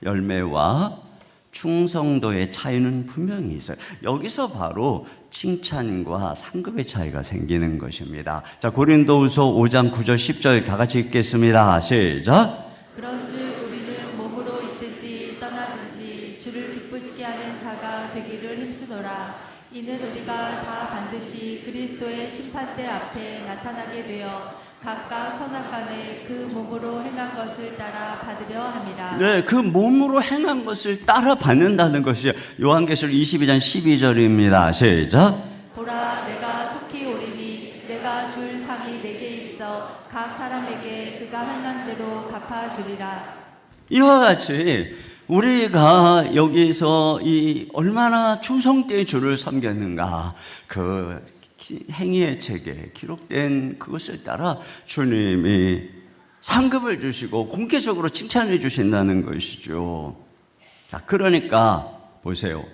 열매와 충성도의 차이는 분명히 있어요. 여기서 바로 칭찬과 상급의 차이가 생기는 것입니다. 자, 고린도후서 5장 9절 10절 다 같이 읽겠습니다. 시작. 그런즉 우리는 몸으로 있든지 떠나든지 주를 기쁘시게 하는 자가 되기를 힘쓰노라. 이는 우리가 다 반드시 그리스도의 심판대 앞에 나타나게 되어 각각 선악간에 그 몸으로 행한 것을 따라 받으려 함이라. 네, 그 몸으로 행한 것을 따라 받는다는 것이 요한계시록 22장 12절입니다. 시작. 보라, 내가 속히 오리니 내가 줄 상이 내게 있어 각 사람에게 그가 행한 대로 갚아주리라. 이와 같이 우리가 여기서 이 얼마나 충성되이 주를 섬겼는가, 그 행위의 책에 기록된 그것을 따라 주님이 상급을 주시고 공개적으로 칭찬해 주신다는 것이죠. 자, 그러니까 보세요.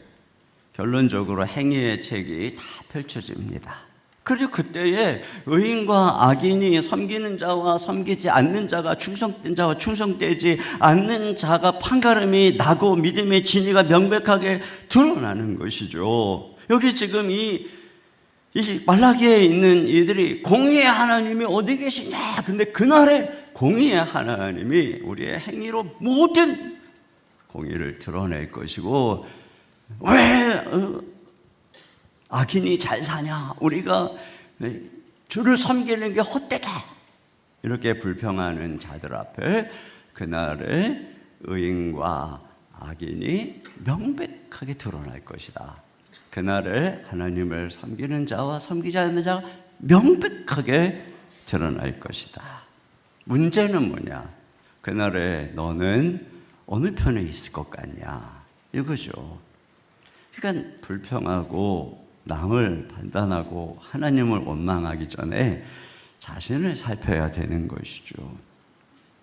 결론적으로 행위의 책이 다 펼쳐집니다. 그리고 그때에 의인과 악인이, 섬기는 자와 섬기지 않는 자가, 충성된 자와 충성되지 않는 자가 판가름이 나고 믿음의 진리가 명백하게 드러나는 것이죠. 여기 지금 이 말라기에 있는 이들이 공의의 하나님이 어디 계시냐? 근데 그날에 공의의 하나님이 우리의 행위로 모든 공의를 드러낼 것이고, 왜 악인이 잘 사냐? 우리가 주를 섬기는 게 헛되다. 이렇게 불평하는 자들 앞에 그날에 의인과 악인이 명백하게 드러날 것이다. 그날에 하나님을 섬기는 자와 섬기지 않는 자가 명백하게 드러날 것이다. 문제는 뭐냐? 그날에 너는 어느 편에 있을 것 같냐? 이거죠. 그러니까 불평하고 남을 판단하고 하나님을 원망하기 전에 자신을 살펴야 되는 것이죠.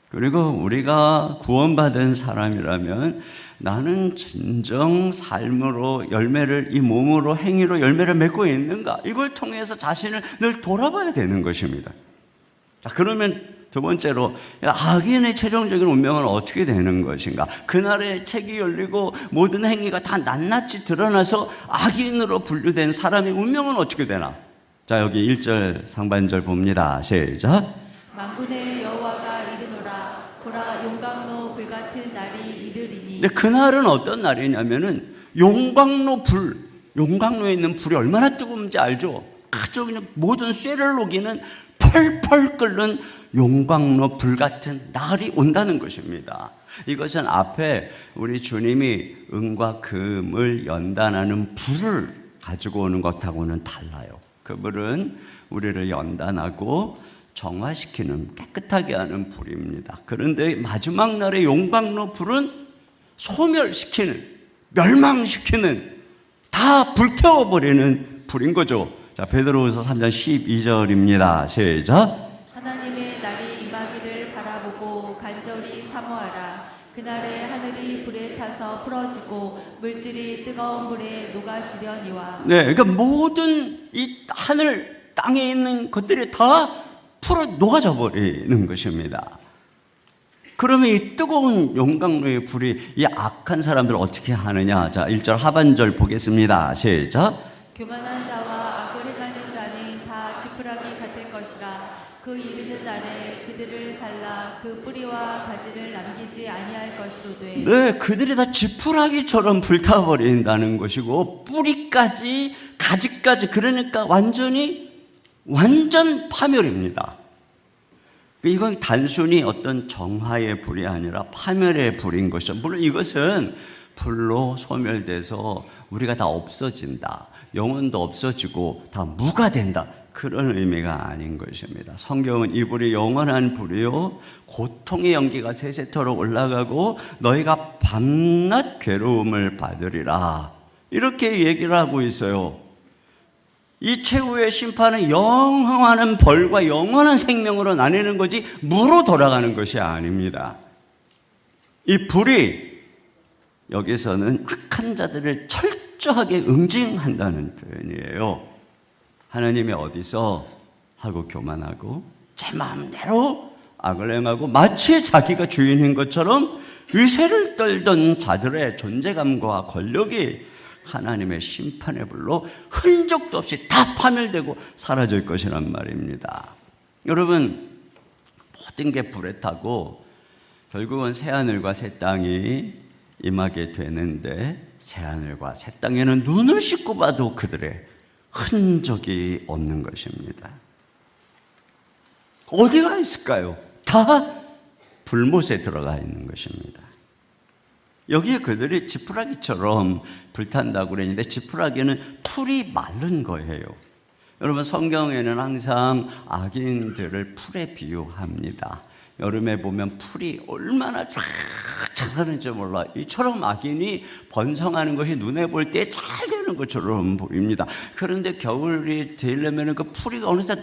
그리고 우리가 구원받은 사람이라면 나는 진정 삶으로 열매를, 이 몸으로 행위로 열매를 맺고 있는가, 이걸 통해서 자신을 늘 돌아봐야 되는 것입니다. 자, 그러면 두 번째로 악인의 최종적인 운명은 어떻게 되는 것인가? 그날에 책이 열리고 모든 행위가 다 낱낱이 드러나서 악인으로 분류된 사람의 운명은 어떻게 되나? 자, 여기 1절 상반절 봅니다. 시작. 만군의 여호와가 이르노라. 보라, 용광로 불같은 날이 이르리니. 근데 그날은 어떤 날이냐면은 용광로에 있는 불이 얼마나 뜨거운지 알죠? 아주 그냥 모든 쇠를 녹이는 펄펄 끓는 용광로 불 같은 날이 온다는 것입니다. 이것은 앞에 우리 주님이 은과 금을 연단하는 불을 가지고 오는 것하고는 달라요. 그 불은 우리를 연단하고 정화시키는, 깨끗하게 하는 불입니다. 그런데 마지막 날의 용광로 불은 소멸시키는, 멸망시키는, 다 불태워버리는 불인 거죠. 자, 베드로후서 3장 12절입니다. 시작. 하나님의 날이 임하기를 바라보고 간절히 사모하라. 그날에 하늘이 불에 타서 풀어지고 물질이 뜨거운 불에 녹아지려니와. 네, 그러니까 모든 이 하늘 땅에 있는 것들이 다 풀어 녹아져 버리는 것입니다. 그러면 이 뜨거운 용광로의 불이 이 악한 사람들을 어떻게 하느냐? 자, 1절 하반절 보겠습니다. 시작. 교만한 자와 악을 행하는 자는 다 지푸라기 같을 것이라. 그 이르는 날에 그들을 살라 그 뿌리와 가지를 남기지 아니할 것이로되. 네, 그들이 다 지푸라기처럼 불타버린다는 것이고 뿌리까지 가지까지, 그러니까 완전 파멸입니다. 이건 단순히 어떤 정화의 불이 아니라 파멸의 불인 것이죠. 물론 이것은 불로 소멸돼서 우리가 다 없어진다, 영혼도 없어지고 다 무가 된다, 그런 의미가 아닌 것입니다. 성경은 이 불이 영원한 불이요 고통의 연기가 세세토록 올라가고 너희가 밤낮 괴로움을 받으리라, 이렇게 얘기를 하고 있어요. 이 최후의 심판은 영원한 벌과 영원한 생명으로 나뉘는 거지 무로 돌아가는 것이 아닙니다. 이 불이 여기서는 악한 자들을 철저하게 응징한다는 표현이에요. 하나님이 어디서 하고 교만하고 제 마음대로 악을 행하고 마치 자기가 주인인 것처럼 위세를 떨던 자들의 존재감과 권력이 하나님의 심판의 불로 흔적도 없이 다 파멸되고 사라질 것이란 말입니다. 여러분, 모든 게 불에 타고 결국은 새하늘과 새 땅이 임하게 되는데, 새하늘과 새 땅에는 눈을 씻고 봐도 그들의 흔적이 없는 것입니다. 어디가 있을까요? 다 불못에 들어가 있는 것입니다. 여기에 그들이 지푸라기처럼 불탄다고 그랬는데, 지푸라기는 풀이 마른 거예요. 여러분, 성경에는 항상 악인들을 풀에 비유합니다. 여름에 보면 풀이 얼마나 쫙 자라는지 몰라. 이처럼 악인이 번성하는 것이 눈에 볼 때 잘 되는 것처럼 보입니다. 그런데 겨울이 되려면 그 풀이 어느새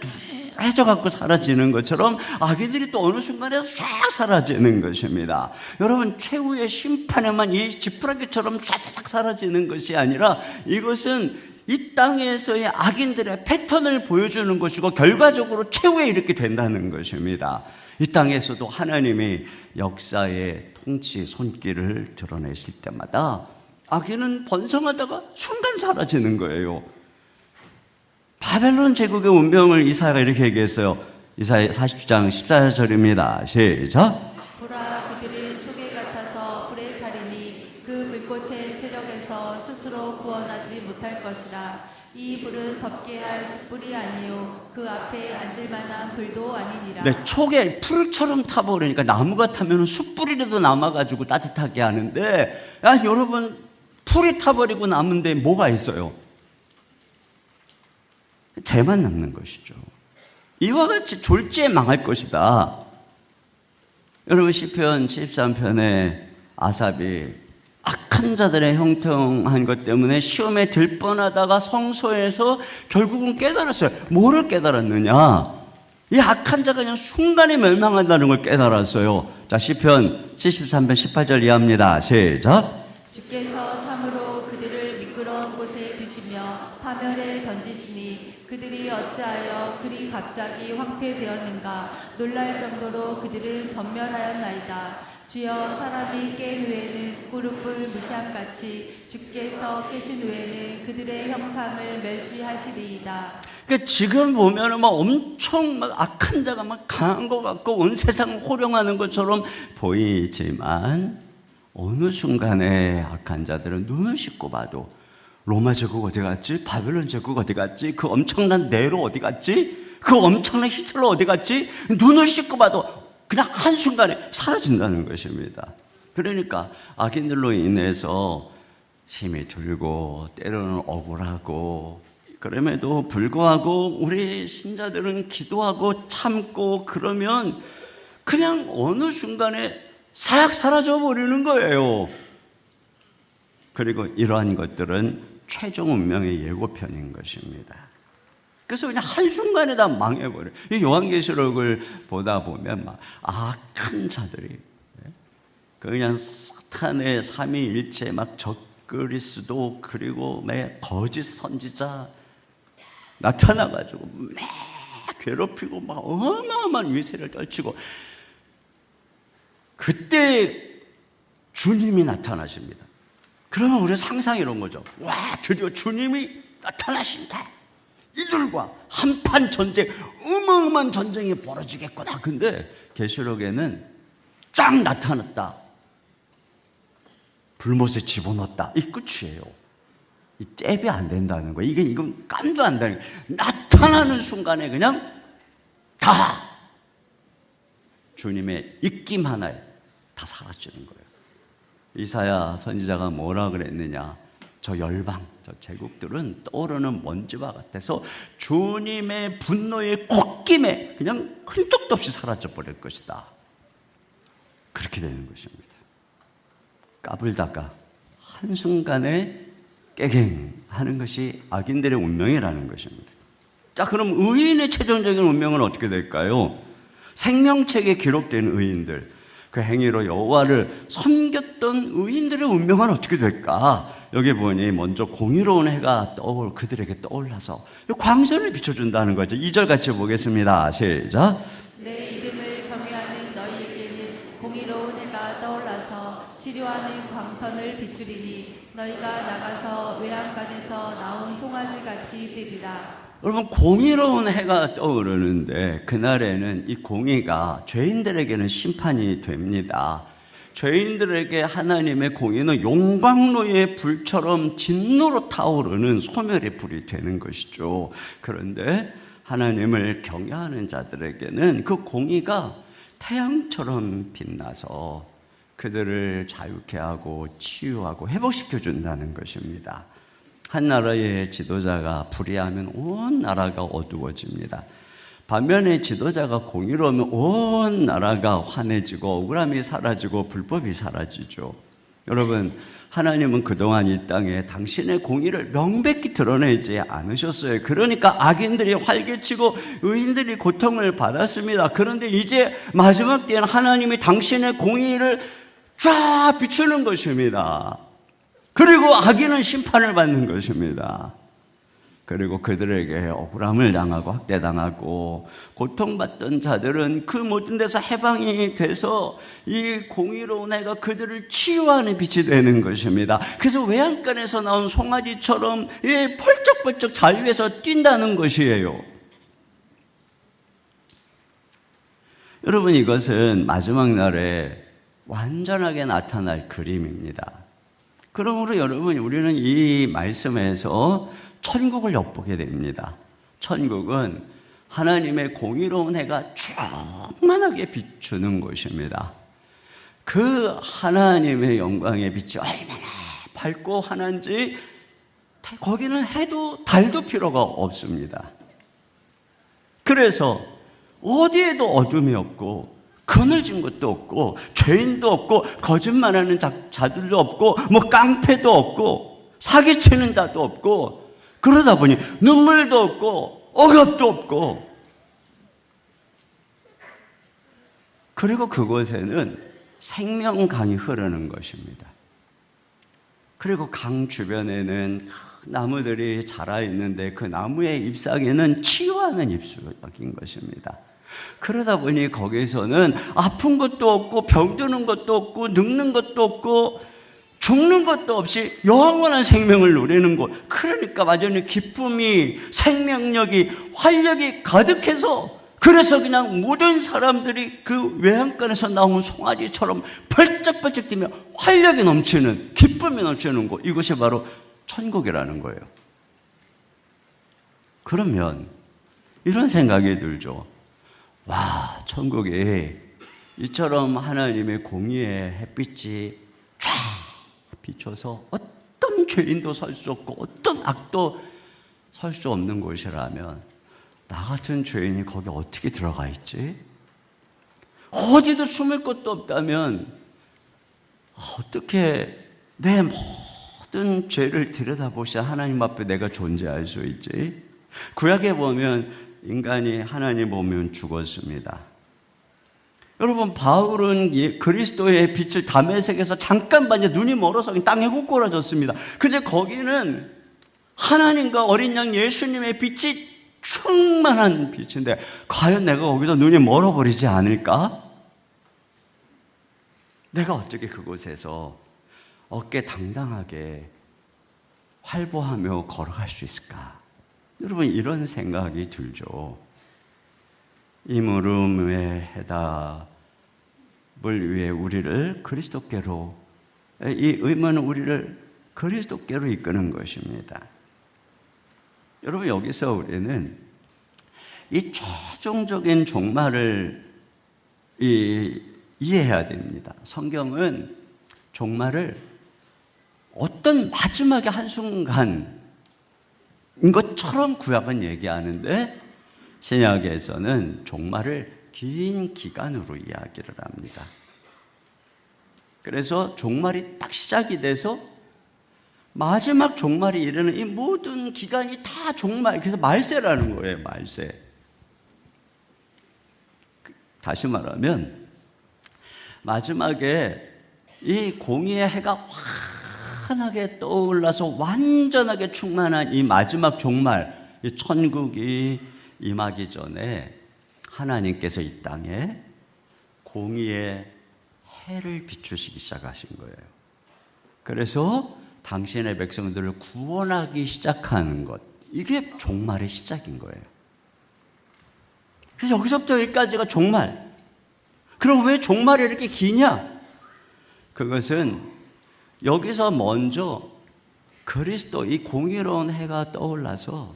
해져 갖고 사라지는 것처럼 악인들이 또 어느 순간에 싹 사라지는 것입니다. 여러분, 최후의 심판에만 이 지푸라기처럼 싹싹 사라지는 것이 아니라 이것은 이 땅에서의 악인들의 패턴을 보여주는 것이고 결과적으로 최후에 이렇게 된다는 것입니다. 이 땅에서도 하나님이 역사의 통치 손길을 드러내실 때마다 악인은 번성하다가 순간 사라지는 거예요. 바벨론 제국의 운명을 이사야가 이렇게 얘기했어요. 이사야 40장 14절입니다. 시작. 보라, 그들은 초계 같아서 불에 타리니 그 불꽃의 세력에서 스스로 구원하지 못할 것이라. 이 불은 덮게 할 숯불이 아니요 그 앞에 앉을 만한 불도 아니니라. 네, 촉에 풀처럼 타버리니까 나무가 타면 숯불이라도 남아가지고 따뜻하게 하는데, 야, 여러분, 풀이 타버리고 남은데 뭐가 있어요? 재만 남는 것이죠. 이와 같이 졸지에 망할 것이다. 여러분, 시편 73편에 아삽이 악한 자들의 형통한 것 때문에 시험에 들 뻔하다가 성소에서 결국은 깨달았어요. 뭐를 깨달았느냐? 이 악한 자가 그냥 순간에 멸망한다는 걸 깨달았어요. 자, 시편 73편 18절 이하입니다. 시작. 주께서 참으로 그들을 미끄러운 곳에 두시며 파멸에 던지시니 그들이 어찌하여 그리 갑자기 황폐되었는가. 놀랄 정도로 그들은 전멸하였나이다. 주여, 사람이 깬 후에는 꾸룩불 무시함같이 주께서 깨신 후에는 그들의 형상을 멸시하시리이다. 그러니까 지금 보면은 막 엄청 막 악한 자가 막 강한 것 같고 온 세상을 호령하는 것처럼 보이지만 어느 순간에 악한 자들은 눈을 씻고 봐도 로마 제국 어디 갔지? 바벨론 제국 어디 갔지? 그 엄청난 네로 어디 갔지? 그 엄청난 히틀러 어디 갔지? 눈을 씻고 봐도 그냥 한순간에 사라진다는 것입니다. 그러니까 악인들로 인해서 힘이 들고 때로는 억울하고 그럼에도 불구하고 우리 신자들은 기도하고 참고 그러면 그냥 어느 순간에 싹 사라져 버리는 거예요. 그리고 이러한 것들은 최종 운명의 예고편인 것입니다. 그래서 그냥 한순간에 다 망해버려요. 이 요한계시록을 보다 보면 막 악한 자들이 그냥 사탄의 삼위일체 막 적그리스도 그리고 거짓 선지자 나타나가지고 막 괴롭히고 막 어마어마한 위세를 떨치고 그때 주님이 나타나십니다. 그러면 우리 상상이 이런 거죠. 와, 드디어 주님이 나타나신다. 이들과 한판 전쟁, 어마어마한 전쟁이 벌어지겠구나. 근데 계시록에는 쫙 나타났다. 불못에 집어넣었다. 이 끝이에요. 이 잽이 안 된다는 거예요. 이건 깜도 안 되는 거예요. 나타나는 순간에 그냥 다 주님의 입김 하나에 다 사라지는 거예요. 이사야 선지자가 뭐라 그랬느냐? 저 열방, 저 제국들은 떠오르는 먼지와 같아서 주님의 분노의 콧김에 그냥 흔적도 없이 사라져 버릴 것이다. 그렇게 되는 것입니다. 까불다가 한순간에 깨갱하는 것이 악인들의 운명이라는 것입니다. 자, 그럼 의인의 최종적인 운명은 어떻게 될까요? 생명책에 기록된 의인들, 그 행위로 여호와를 섬겼던 의인들의 운명은 어떻게 될까? 여기 보니 먼저 공의로운 해가 그들에게 떠올라서 광선을 비춰준다는 거죠. 2절 같이 보겠습니다. 시작. 내 이름을 경외하는 너희에게는 공의로운 해가 떠올라서 치료하는 광선을 비추리니 너희가 나가서 외양간에서 나온 송아지같이 되리라. 여러분, 공의로운 해가 떠오르는데 그날에는 이 공의가 죄인들에게는 심판이 됩니다. 죄인들에게 하나님의 공의는 용광로의 불처럼 진노로 타오르는 소멸의 불이 되는 것이죠. 그런데 하나님을 경외하는 자들에게는 그 공의가 태양처럼 빛나서 그들을 자유케 하고 치유하고 회복시켜 준다는 것입니다. 한 나라의 지도자가 불의하면 온 나라가 어두워집니다. 반면에 지도자가 공의로우면 온 나라가 환해지고 억울함이 사라지고 불법이 사라지죠. 여러분, 하나님은 그동안 이 땅에 당신의 공의를 명백히 드러내지 않으셨어요. 그러니까 악인들이 활개치고 의인들이 고통을 받았습니다. 그런데 이제 마지막 때는 하나님이 당신의 공의를 쫙 비추는 것입니다. 그리고 악인은 심판을 받는 것입니다. 그리고 그들에게 억울함을 당하고 학대당하고 고통받던 자들은 그 모든 데서 해방이 돼서 이 공의로운 해가 그들을 치유하는 빛이 되는 것입니다. 그래서 외양간에서 나온 송아지처럼 펄쩍펄쩍 자유에서 뛴다는 것이에요. 여러분, 이것은 마지막 날에 완전하게 나타날 그림입니다. 그러므로 여러분, 우리는 이 말씀에서 천국을 엿보게 됩니다. 천국은 하나님의 공의로운 해가 충만하게 비추는 곳입니다. 그 하나님의 영광의 빛이 얼마나 밝고 환한지 거기는 해도 달도 필요가 없습니다. 그래서 어디에도 어둠이 없고 그늘진 것도 없고 죄인도 없고 거짓말하는 자들도 없고 뭐 깡패도 없고 사기치는 자도 없고 그러다 보니 눈물도 없고 억압도 없고, 그리고 그곳에는 생명강이 흐르는 것입니다. 그리고 강 주변에는 나무들이 자라 있는데 그 나무의 잎사귀는 치유하는 잎사귀인 것입니다. 그러다 보니 거기서는 아픈 것도 없고 병드는 것도 없고 늙는 것도 없고 죽는 것도 없이 영원한 생명을 누리는 곳. 그러니까 완전히 기쁨이, 생명력이, 활력이 가득해서, 그래서 그냥 모든 사람들이 그 외양간에서 나온 송아지처럼 펄쩍펄쩍 뛰며 활력이 넘치는, 기쁨이 넘치는 곳. 이곳이 바로 천국이라는 거예요. 그러면 이런 생각이 들죠. 와, 천국이 이처럼 하나님의 공의의 햇빛이 쫙 비춰서 어떤 죄인도 설 수 없고 어떤 악도 설 수 없는 곳이라면 나 같은 죄인이 거기 어떻게 들어가 있지? 어디도 숨을 곳도 없다면 어떻게 내 모든 죄를 들여다보시자 하나님 앞에 내가 존재할 수 있지? 구약에 보면 인간이 하나님 보면 죽었습니다. 여러분, 바울은 그리스도의 빛을 다메섹에서 잠깐 봤는데 눈이 멀어서 땅에 헛골어졌습니다. 근데 거기는 하나님과 어린 양 예수님의 빛이 충만한 빛인데 과연 내가 거기서 눈이 멀어버리지 않을까? 내가 어떻게 그곳에서 어깨 당당하게 활보하며 걸어갈 수 있을까? 여러분, 이런 생각이 들죠. 이 물음의 해답을 위해 우리를 그리스도께로, 이 의문은 우리를 그리스도께로 이끄는 것입니다. 여러분, 여기서 우리는 이 최종적인 종말을 이해해야 됩니다. 성경은 종말을 어떤 마지막에 한순간인 것처럼 구약은 얘기하는데 신약에서는 종말을 긴 기간으로 이야기를 합니다. 그래서 종말이 딱 시작이 돼서 마지막 종말이 이르는 이 모든 기간이 다 종말, 그래서 말세라는 거예요. 말세. 다시 말하면 마지막에 이 공의의 해가 환하게 떠올라서 완전하게 충만한 이 마지막 종말, 이 천국이 임하기 전에 하나님께서 이 땅에 공의의 해를 비추시기 시작하신 거예요. 그래서 당신의 백성들을 구원하기 시작하는 것, 이게 종말의 시작인 거예요. 그래서 여기서부터 여기까지가 종말. 그럼 왜 종말이 이렇게 기냐? 그것은 여기서 먼저 그리스도, 이 공의로운 해가 떠올라서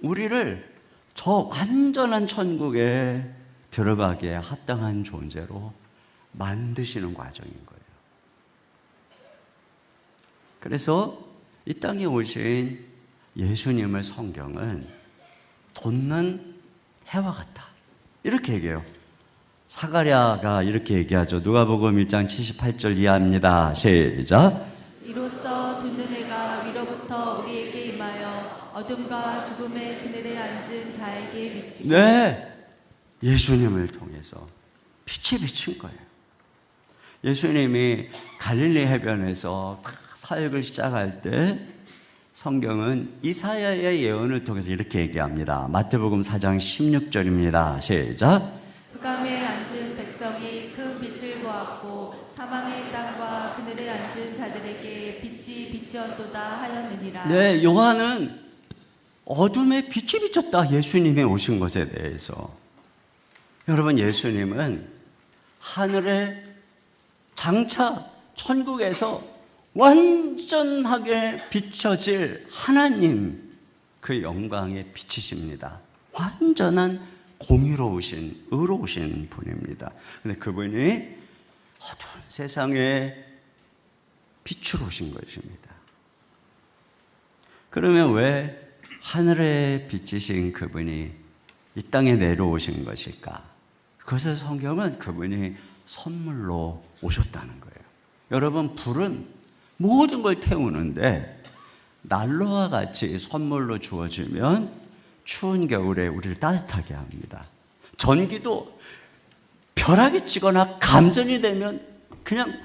우리를 저 완전한 천국에 들어가기에 합당한 존재로 만드시는 과정인 거예요. 그래서 이 땅에 오신 예수님을 성경은 돋는 해와 같다, 이렇게 얘기해요. 사가랴가 이렇게 얘기하죠. 누가복음 1장 78절 이하입니다. 시작. 이로써 돋는 해가 위로부터 우리에게 임하여 어둠과 죽음의 그늘에 앉은 자에게 비치고. 네, 예수님을 통해서 빛이 비친 거예요. 예수님이 갈릴리 해변에서 다 사역을 시작할 때 성경은 이사야의 예언을 통해서 이렇게 얘기합니다. 마태복음 4장 16절입니다. 시작. 흑암에 앉은 백성이 그 빛을 보았고 사망의 땅과 그늘에 앉은 자들에게 빛이 비치었도다 하였느니라. 네, 요한은 어둠에 빛이 비쳤다, 예수님이 오신 것에 대해서. 여러분, 예수님은 하늘에 장차 천국에서 완전하게 비춰질 하나님, 그 영광의 빛이십니다. 완전한 공의로우신, 의로우신 분입니다. 근데 그분이 어두운 세상에 빛으로 오신 것입니다. 그러면 왜 하늘에 비치신 그분이 이 땅에 내려오신 것일까? 그것을 성경은 그분이 선물로 오셨다는 거예요. 여러분, 불은 모든 걸 태우는데 난로와 같이 선물로 주어지면 추운 겨울에 우리를 따뜻하게 합니다. 전기도 벼락이 치거나 감전이 되면 그냥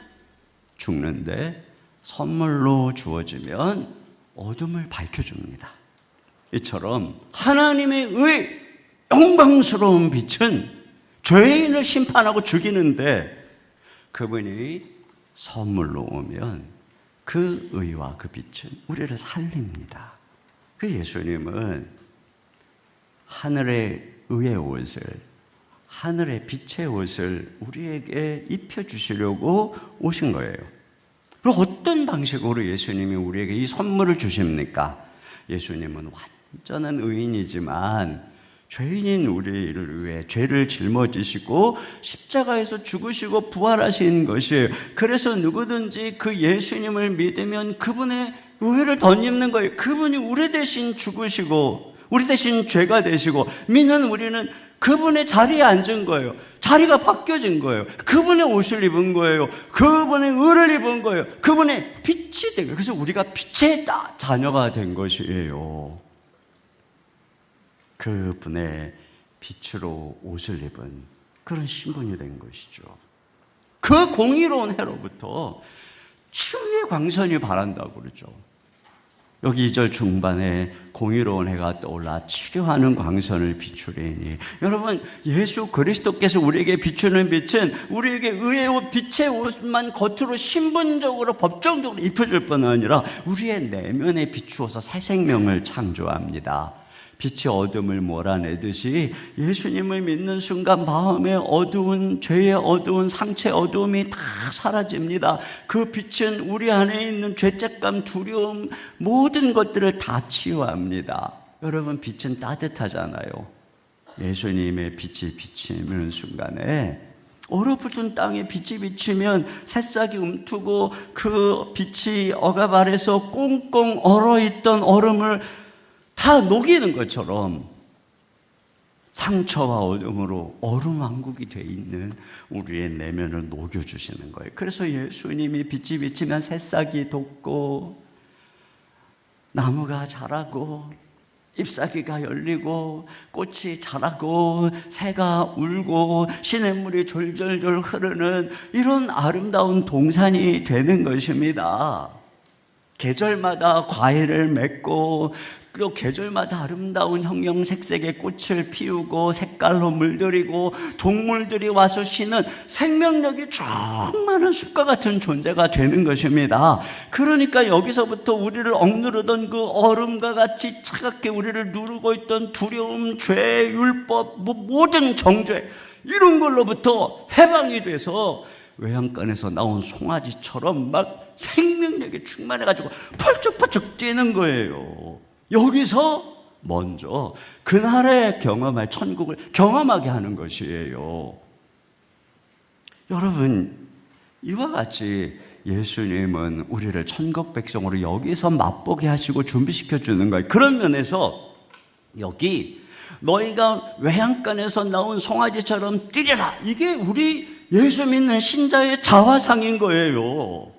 죽는데 선물로 주어지면 어둠을 밝혀줍니다. 이처럼 하나님의 의, 영광스러운 빛은 죄인을 심판하고 죽이는데 그분이 선물로 오면 그 의와 그 빛은 우리를 살립니다. 그 예수님은 하늘의 의의 옷을, 하늘의 빛의 옷을 우리에게 입혀주시려고 오신 거예요. 그럼 어떤 방식으로 예수님이 우리에게 이 선물을 주십니까? 예수님은 완전한 의인이지만 죄인인 우리를 위해 죄를 짊어지시고 십자가에서 죽으시고 부활하신 것이에요. 그래서 누구든지 그 예수님을 믿으면 그분의 의를 덧입는 거예요. 그분이 우리 대신 죽으시고 우리 대신 죄가 되시고 믿는 우리는 그분의 자리에 앉은 거예요. 자리가 바뀌어진 거예요. 그분의 옷을 입은 거예요. 그분의 의를 입은 거예요. 그분의 빛이 된 거예요. 그래서 우리가 빛의 자녀가 된 것이에요. 그분의 빛으로 옷을 입은 그런 신분이 된 것이죠. 그 공의로운 해로부터 치유의 광선이 바란다고 그러죠. 여기 2절 중반에 공의로운 해가 떠올라 치료하는 광선을 비추리니, 여러분, 예수 그리스도께서 우리에게 비추는 빛은 우리에게 의의 옷, 빛의 옷만 겉으로 신분적으로 법정적으로 입혀줄 뿐 아니라 우리의 내면에 비추어서 새 생명을 창조합니다. 빛이 어둠을 몰아내듯이 예수님을 믿는 순간 마음의 어두운, 죄의 어두운, 상처의 어두움이 다 사라집니다. 그 빛은 우리 안에 있는 죄책감, 두려움, 모든 것들을 다 치유합니다. 여러분, 빛은 따뜻하잖아요. 예수님의 빛이 비치는 순간에 얼어붙은 땅에 빛이 비치면 새싹이 움트고 그 빛이 억압 아래서 꽁꽁 얼어있던 얼음을 다 녹이는 것처럼 상처와 어둠으로 얼음왕국이 돼 있는 우리의 내면을 녹여주시는 거예요. 그래서 예수님이 빛이 비치면 새싹이 돋고 나무가 자라고 잎사귀가 열리고 꽃이 자라고 새가 울고 시냇물이 졸졸졸 흐르는 이런 아름다운 동산이 되는 것입니다. 계절마다 과일을 맺고 또 계절마다 아름다운 형형색색의 꽃을 피우고 색깔로 물들이고 동물들이 와서 쉬는 생명력이 충만한 숲과 같은 존재가 되는 것입니다. 그러니까 여기서부터 우리를 억누르던 그 얼음과 같이 차갑게 우리를 누르고 있던 두려움, 죄, 율법, 모든 정죄 이런 걸로부터 해방이 돼서 외양간에서 나온 송아지처럼 막 생명력이 충만해가지고 펄쩍펄쩍 뛰는 거예요. 여기서 먼저 그날에 경험할 천국을 경험하게 하는 것이에요. 여러분, 이와 같이 예수님은 우리를 천국 백성으로 여기서 맛보게 하시고 준비시켜 주는 거예요. 그런 면에서 여기 너희가 외양간에서 나온 송아지처럼 뛰리라, 이게 우리 예수 믿는 신자의 자화상인 거예요.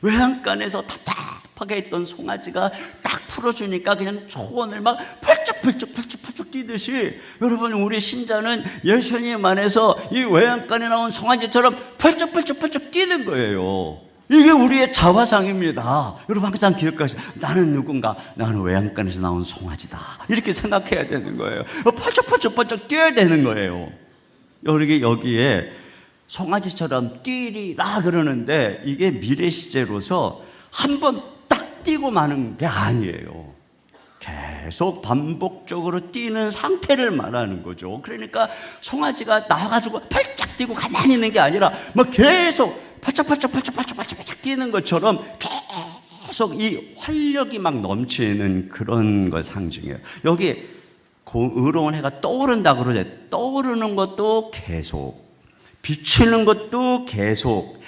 외양간에서 답답하게 있던 송아지가 딱 풀어주니까 그냥 초원을 막 펄쩍펄쩍 뛰듯이, 여러분, 우리 신자는 예수님 안에서 이 외양간에 나온 송아지처럼 펄쩍펄쩍 뛰는 거예요. 이게 우리의 자화상입니다. 여러분 항상 기억하세요. 나는 누군가, 나는 외양간에서 나온 송아지다, 이렇게 생각해야 되는 거예요. 펄쩍펄쩍 뛰어야 되는 거예요. 여기에 송아지처럼 뛰리라 그러는데 이게 미래 시제로서 한번 딱 뛰고 마는 게 아니에요. 계속 반복적으로 뛰는 상태를 말하는 거죠. 그러니까 송아지가 나와가지고 팔짝 뛰고 가만히 있는 게 아니라 뭐 계속 팔짝팔짝 뛰는 것처럼 계속 이 활력이 막 넘치는 그런 걸 상징해요. 여기 의로운 해가 떠오른다 그러죠. 떠오르는 것도 계속, 비치는 것도 계속,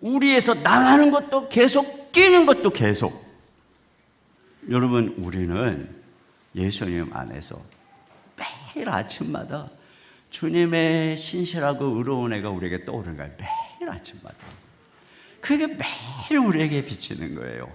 우리에서 나가는 것도 계속, 뛰는 것도 계속. 여러분, 우리는 예수님 안에서 매일 아침마다 주님의 신실하고 의로운 해가 우리에게 떠오르는 거예요. 매일 아침마다. 그게 매일 우리에게 비치는 거예요.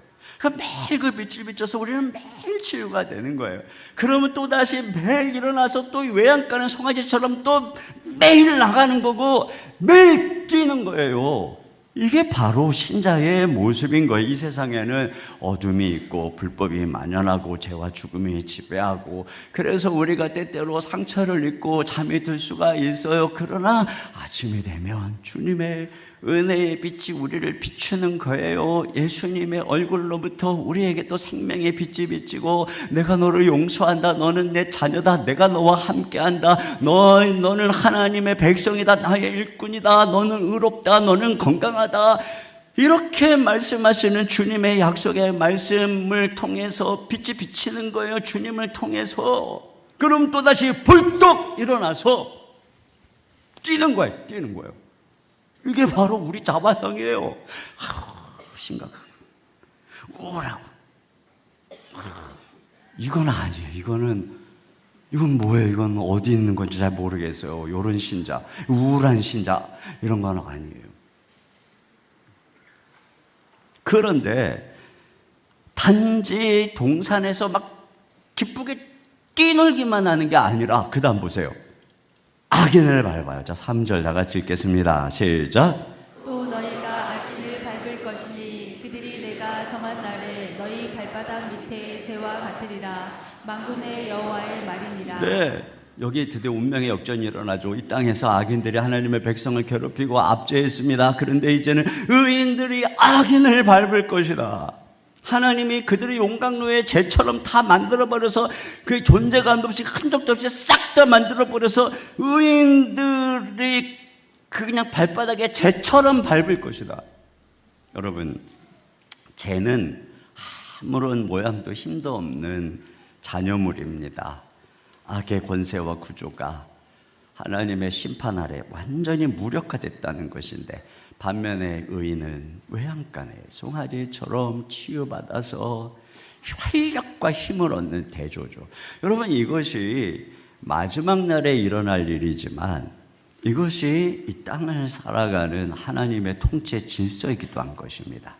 매일 그 빛을 비춰서 우리는 매일 치유가 되는 거예요. 그러면 또다시 매일 일어나서 또 외양간의 송아지처럼 또 매일 나가는 거고 매일 뛰는 거예요. 이게 바로 신자의 모습인 거예요. 이 세상에는 어둠이 있고 불법이 만연하고 죄와 죽음이 지배하고, 그래서 우리가 때때로 상처를 입고 잠이 들 수가 있어요. 그러나 아침이 되면 주님의 은혜의 빛이 우리를 비추는 거예요. 예수님의 얼굴로부터 우리에게 또 생명의 빛이 비치고, 내가 너를 용서한다, 너는 내 자녀다, 내가 너와 함께한다, 너는 하나님의 백성이다, 나의 일꾼이다, 너는 의롭다, 너는 건강하다, 이렇게 말씀하시는 주님의 약속의 말씀을 통해서 빛이 비치는 거예요. 주님을 통해서. 그럼 또다시 벌떡 일어나서 뛰는 거예요. 이게 바로 우리 자화상이에요. 심각하고 우울하고, 이건 아니에요. 이건 뭐예요? 이건 어디 있는 건지 잘 모르겠어요. 이런 신자, 우울한 신자, 이런 건 아니에요. 그런데 단지 동산에서 막 기쁘게 뛰놀기만 하는 게 아니라, 그 다음 보세요. 악인을 밟아요. 자, 3절 다 같이 읽겠습니다. 시작. 또 너희가 악인을 밟을 것이니 그들이 내가 정한 날에 너희 발바닥 밑에 재와 같으리라. 만군의 여호와의 말이니라. 네, 여기 드디어 운명의 역전이 일어나죠. 이 땅에서 악인들이 하나님의 백성을 괴롭히고 압제했습니다. 그런데 이제는 의인들이 악인을 밟을 것이다. 하나님이 그들의 용광로에 재처럼 다 만들어버려서 그 존재감도 없이 흔적도 없이 싹 다 만들어버려서 의인들이 그냥 발바닥에 재처럼 밟을 것이다. 여러분, 재는 아무런 모양도 힘도 없는 잔여물입니다. 악의 권세와 구조가 하나님의 심판 아래 완전히 무력화됐다는 것인데, 반면에 의인은 외양간에 송아지처럼 치유받아서 활력과 힘을 얻는 대조죠. 여러분, 이것이 마지막 날에 일어날 일이지만 이것이 이 땅을 살아가는 하나님의 통치 질서이기도 한 것입니다.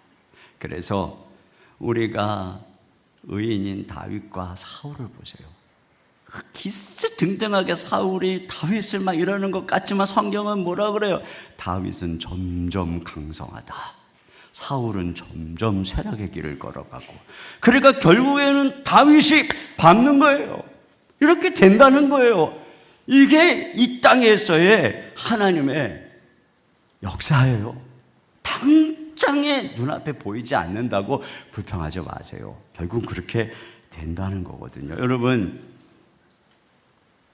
그래서 우리가 의인인 다윗과 사울을 보세요. 기스등등하게 사울이 다윗을 막 이러는 것 같지만 성경은 뭐라 그래요? 다윗은 점점 강성하다. 사울은 점점 쇠락의 길을 걸어가고, 그러니까 결국에는 다윗이 밟는 거예요. 이렇게 된다는 거예요. 이게 이 땅에서의 하나님의 역사예요. 당장에 눈앞에 보이지 않는다고 불평하지 마세요. 결국 그렇게 된다는 거거든요. 여러분,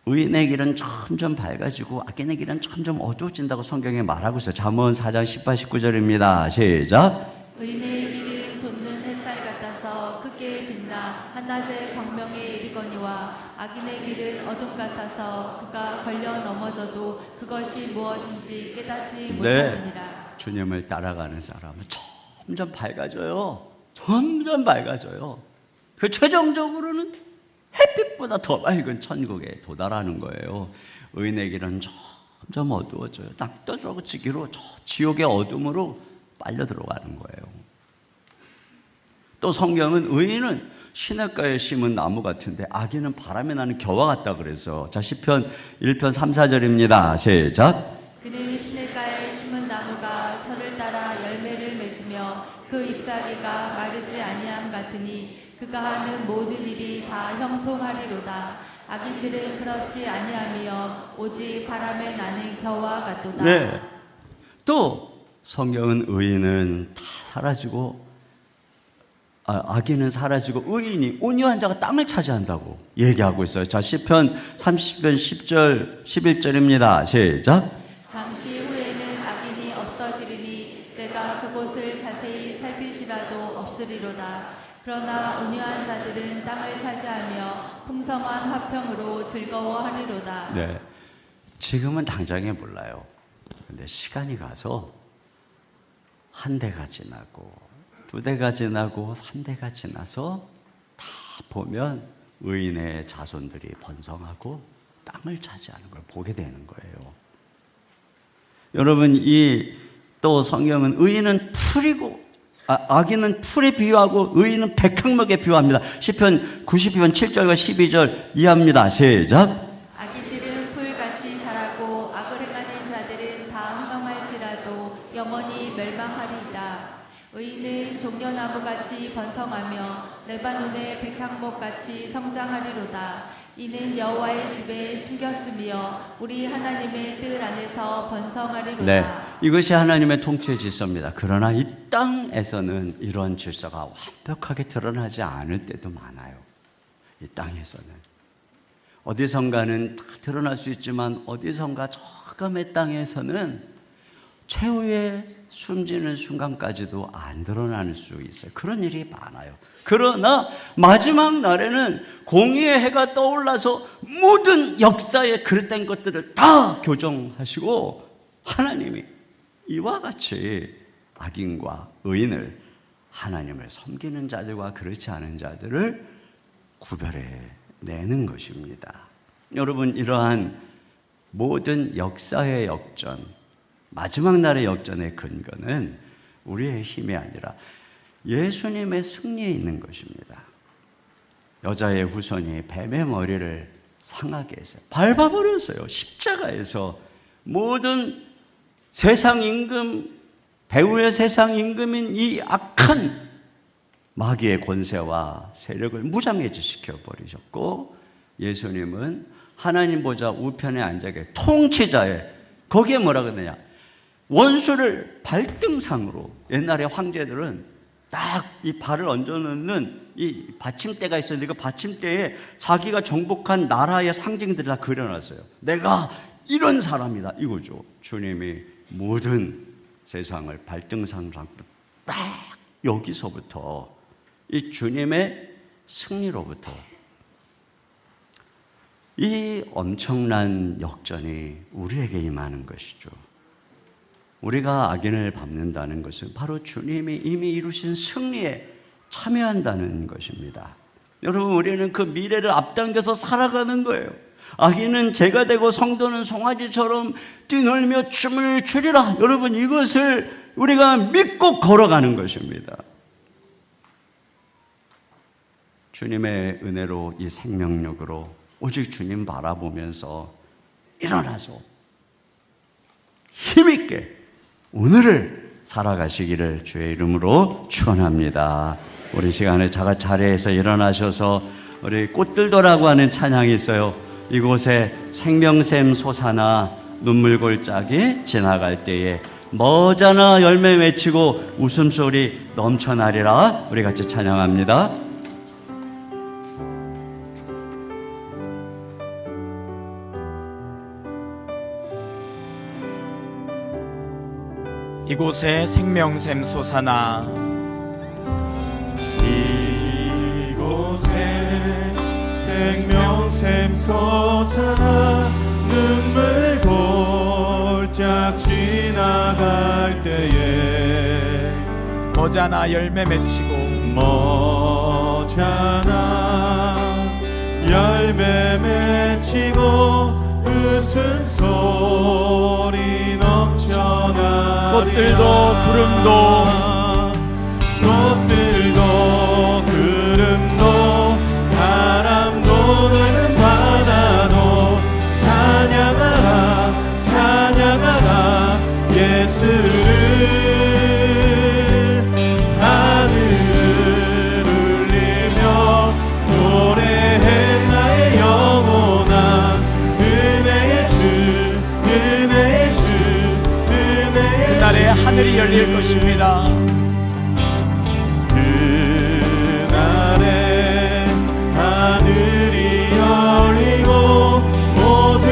의인의 길은 점점 밝아지고 악인의 길은 점점 어두워진다고 성경에 말하고 있어요. 잠언 4장 18, 19절입니다. 시작. 의인의 길은 돋는 햇살 같아서 크게 빛나 한낮의 광명에 이르거니와 악인의 길은 어둠 같아서 그가 걸려 넘어져도 그것이 무엇인지 깨닫지 못하느니라. 주님을 따라가는 사람은 점점 밝아져요. 점점 밝아져요. 그 최종적으로는 햇빛보다 더 밝은 천국에 도달하는 거예요. 의인의 길은 점점 어두워져요. 낙떨어지기로 저 지옥의 어둠으로 빨려 들어가는 거예요. 또 성경은 의인은 시냇가에 심은 나무 같은데 악인은 바람에 나는 겨와 같다 그래서, 자, 시편 1편 3, 4절입니다. 시작. 그는 시냇가에 심은 나무가 철을 따라 열매를 맺으며 그 잎사귀가 마르지 아니함 같으니 그가 하는 모든 일이 다 형통하리로다. 악인들은 그렇지 아니하며 오직 바람에 나는 겨와 같도다. 네. 또 성경은 의인은 다 사라지고 악인은 사라지고 의인이 온유한 자가 땅을 차지한다고 얘기하고 있어요. 자, 시편 30편 10절 11절입니다. 시작. 잠시 후에는 악인이 없어지리니 내가 그곳을 자세히 살필지라도 없으리로다. 그러나 온유한 자들은 땅을 차지하며 풍성한 화평으로 즐거워하리로다. 네. 지금은 당장에 몰라요. 근데 시간이 가서 한 대가 지나고 두 대가 지나고 3대가 지나서 다 보면 의인의 자손들이 번성하고 땅을 차지하는 걸 보게 되는 거예요. 여러분, 이 또 성경은 의인은 풀이고 악인은 풀에 비유하고 의인은 백향목에 비유합니다. 시편 92편 7절과 12절 이해합니다. 시작. 악인들은 풀같이 자라고 악을 행하는 자들은 다 흥망할지라도 영원히 멸망하리이다. 의인은 종려나무같이 번성하며 레바논의 백향목같이 성장하리로다. 이는 여호와의 집에 심겼으며 우리 하나님의 뜰 안에서 번성하리로다. 네, 이것이 하나님의 통치의 질서입니다. 그러나 이 땅에서는 이런 질서가 완벽하게 드러나지 않을 때도 많아요. 이 땅에서는 어디선가는 다 드러날 수 있지만 어디선가 저감의 땅에서는 최후의 숨지는 순간까지도 안 드러날 수 있어요. 그런 일이 많아요. 그러나 마지막 날에는 공의의 해가 떠올라서 모든 역사에 그릇된 것들을 다 교정하시고 하나님이 이와 같이 악인과 의인을, 하나님을 섬기는 자들과 그렇지 않은 자들을 구별해 내는 것입니다. 여러분, 이러한 모든 역사의 역전, 마지막 날의 역전의 근거는 우리의 힘이 아니라 예수님의 승리에 있는 것입니다. 여자의 후손이 뱀의 머리를 상하게 해서 밟아버렸어요. 십자가에서 모든 세상 임금, 배후의 세상 임금인 이 악한 마귀의 권세와 세력을 무장해제시켜 버리셨고, 예수님은 하나님 보좌 우편에 앉아 계신 통치자의, 거기에 뭐라 그러느냐, 원수를 발등상으로, 옛날에 황제들은 딱 이 발을 얹어놓는 이 받침대가 있었는데 그 받침대에 자기가 정복한 나라의 상징들을 다 그려놨어요. 내가 이런 사람이다 이거죠. 주님이 모든 세상을 발등상으로 딱 여기서부터 이 주님의 승리로부터 이 엄청난 역전이 우리에게 임하는 것이죠. 우리가 악인을 밟는다는 것은 바로 주님이 이미 이루신 승리에 참여한다는 것입니다. 여러분, 우리는 그 미래를 앞당겨서 살아가는 거예요. 악인은 재가 되고 성도는 송아지처럼 뛰놀며 춤을 추리라. 여러분, 이것을 우리가 믿고 걸어가는 것입니다. 주님의 은혜로 이 생명력으로 오직 주님 바라보면서 일어나서 힘있게 오늘을 살아가시기를 주의 이름으로 축원합니다. 우리 시간에 자리에서 일어나셔서 우리 꽃들도라고 하는 찬양이 있어요. 이곳에 생명샘 솟아나 눈물골짜기 지나갈 때에 머자나 열매 맺히고 웃음소리 넘쳐나리라. 우리 같이 찬양합니다. 이곳에 생명샘 솟아나 이곳에 생명샘 솟아나 눈물 골짝 지나갈 때에 머자나 열매 맺히고 머자나 열매 맺히고 웃음소리 넘쳐나리라. 꽃들도 구름도 꽃들도 구름도 바람도 넓은 바다도 찬양하라 찬양하라 예수를. 하늘을 울리며 노래해 나의 영혼아. 은혜의 주 은혜의 주 은혜의 주. 그날에 하늘이 열릴 것입니다. 그날에 하늘이 열리고 모든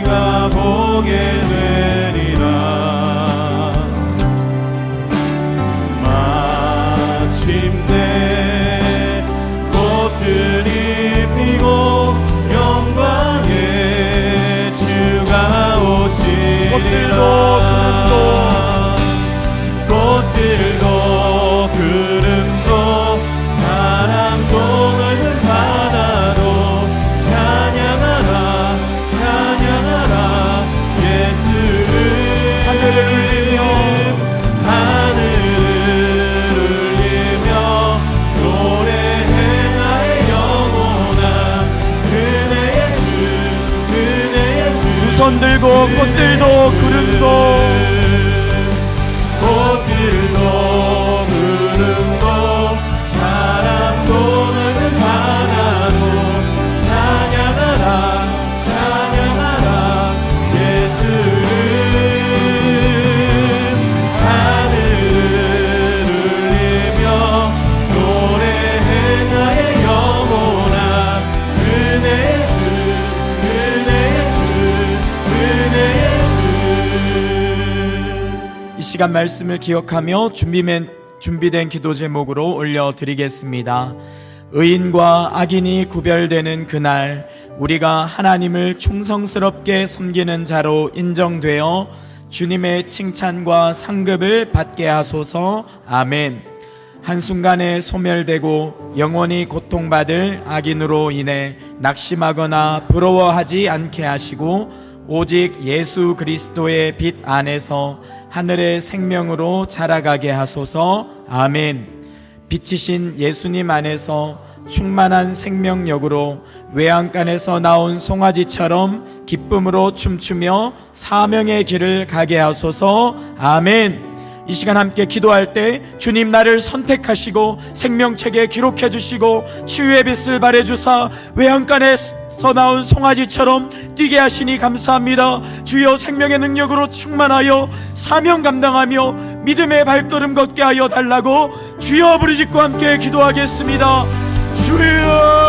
이가 보게 되리라. 마침내 꽃들이 피고 영광의 주가 오시리라. 꽃들도 꽃들도 구름도 바람도 넓은 바다도 찬양하라 찬양하라 예수를. 하늘을 울리며 하늘을 울리며 노래해 나의 영혼아. 은혜의 주 은혜의 주. 두 손 들고 꽃들도 구름도 꽃들도 구름도 바람도 넓은 바다도 찬양하라 찬양하라 예수를. 하늘을 울리며 노래해 나의 영혼아. 은혜의 주 은혜의 주 은혜의 주. 이 시간 말씀을 기억하며 준비된 기도 제목으로 올려드리겠습니다. 의인과 악인이 구별되는 그날 우리가 하나님을 충성스럽게 섬기는 자로 인정되어 주님의 칭찬과 상급을 받게 하소서. 아멘. 한순간에 소멸되고 영원히 고통받을 악인으로 인해 낙심하거나 부러워하지 않게 하시고 오직 예수 그리스도의 빛 안에서 하늘의 생명으로 자라가게 하소서. 아멘. 빛이신 예수님 안에서 충만한 생명력으로 외양간에서 나온 송아지처럼 기쁨으로 춤추며 사명의 길을 가게 하소서. 아멘. 이 시간 함께 기도할 때 주님 나를 선택하시고 생명책에 기록해 주시고 치유의 빛을 발해 주사 외양간에서 나온 송아지처럼 뛰게 하시니 감사합니다. 주여 생명의 능력으로 충만하여 사명 감당하며 믿음의 발걸음 걷게 하여 달라고 주여 부르짖고 함께 기도하겠습니다. 주여.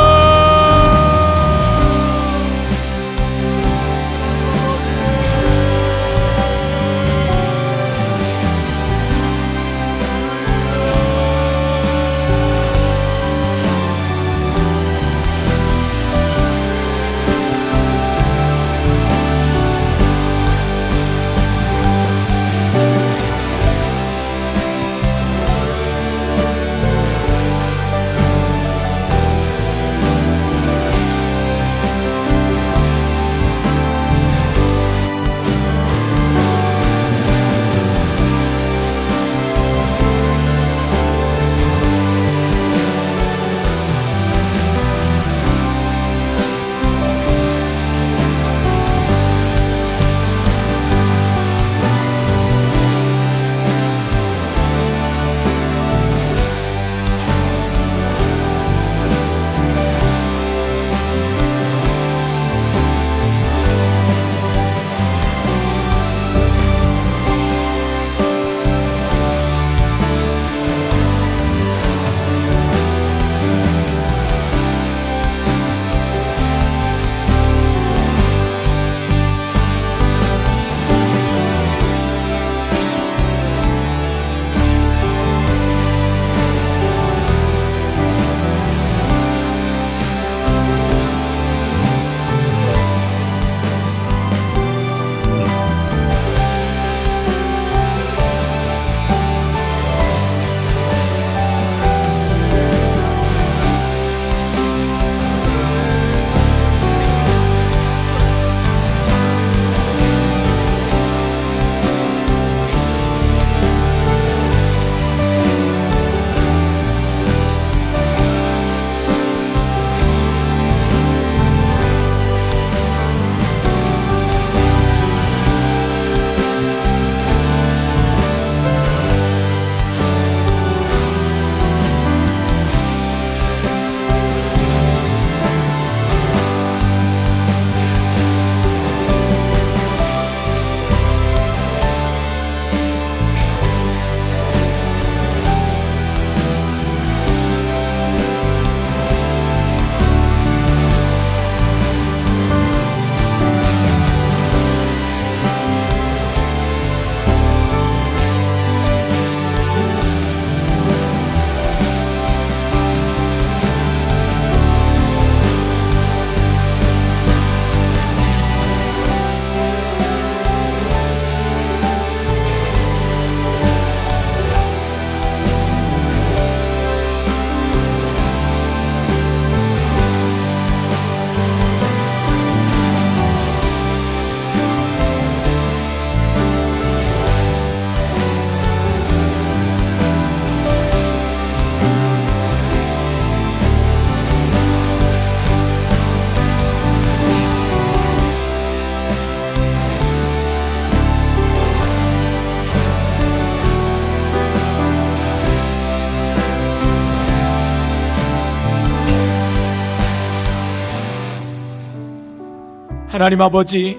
하나님 아버지,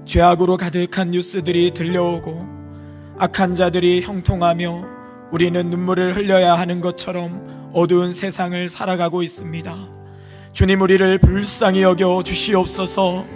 죄악으로 가득한 뉴스들이 들려오고 악한 자들이 형통하며 우리는 눈물을 흘려야 하는 것처럼 어두운 세상을 살아가고 있습니다. 주님, 우리를 불쌍히 여겨 주시옵소서.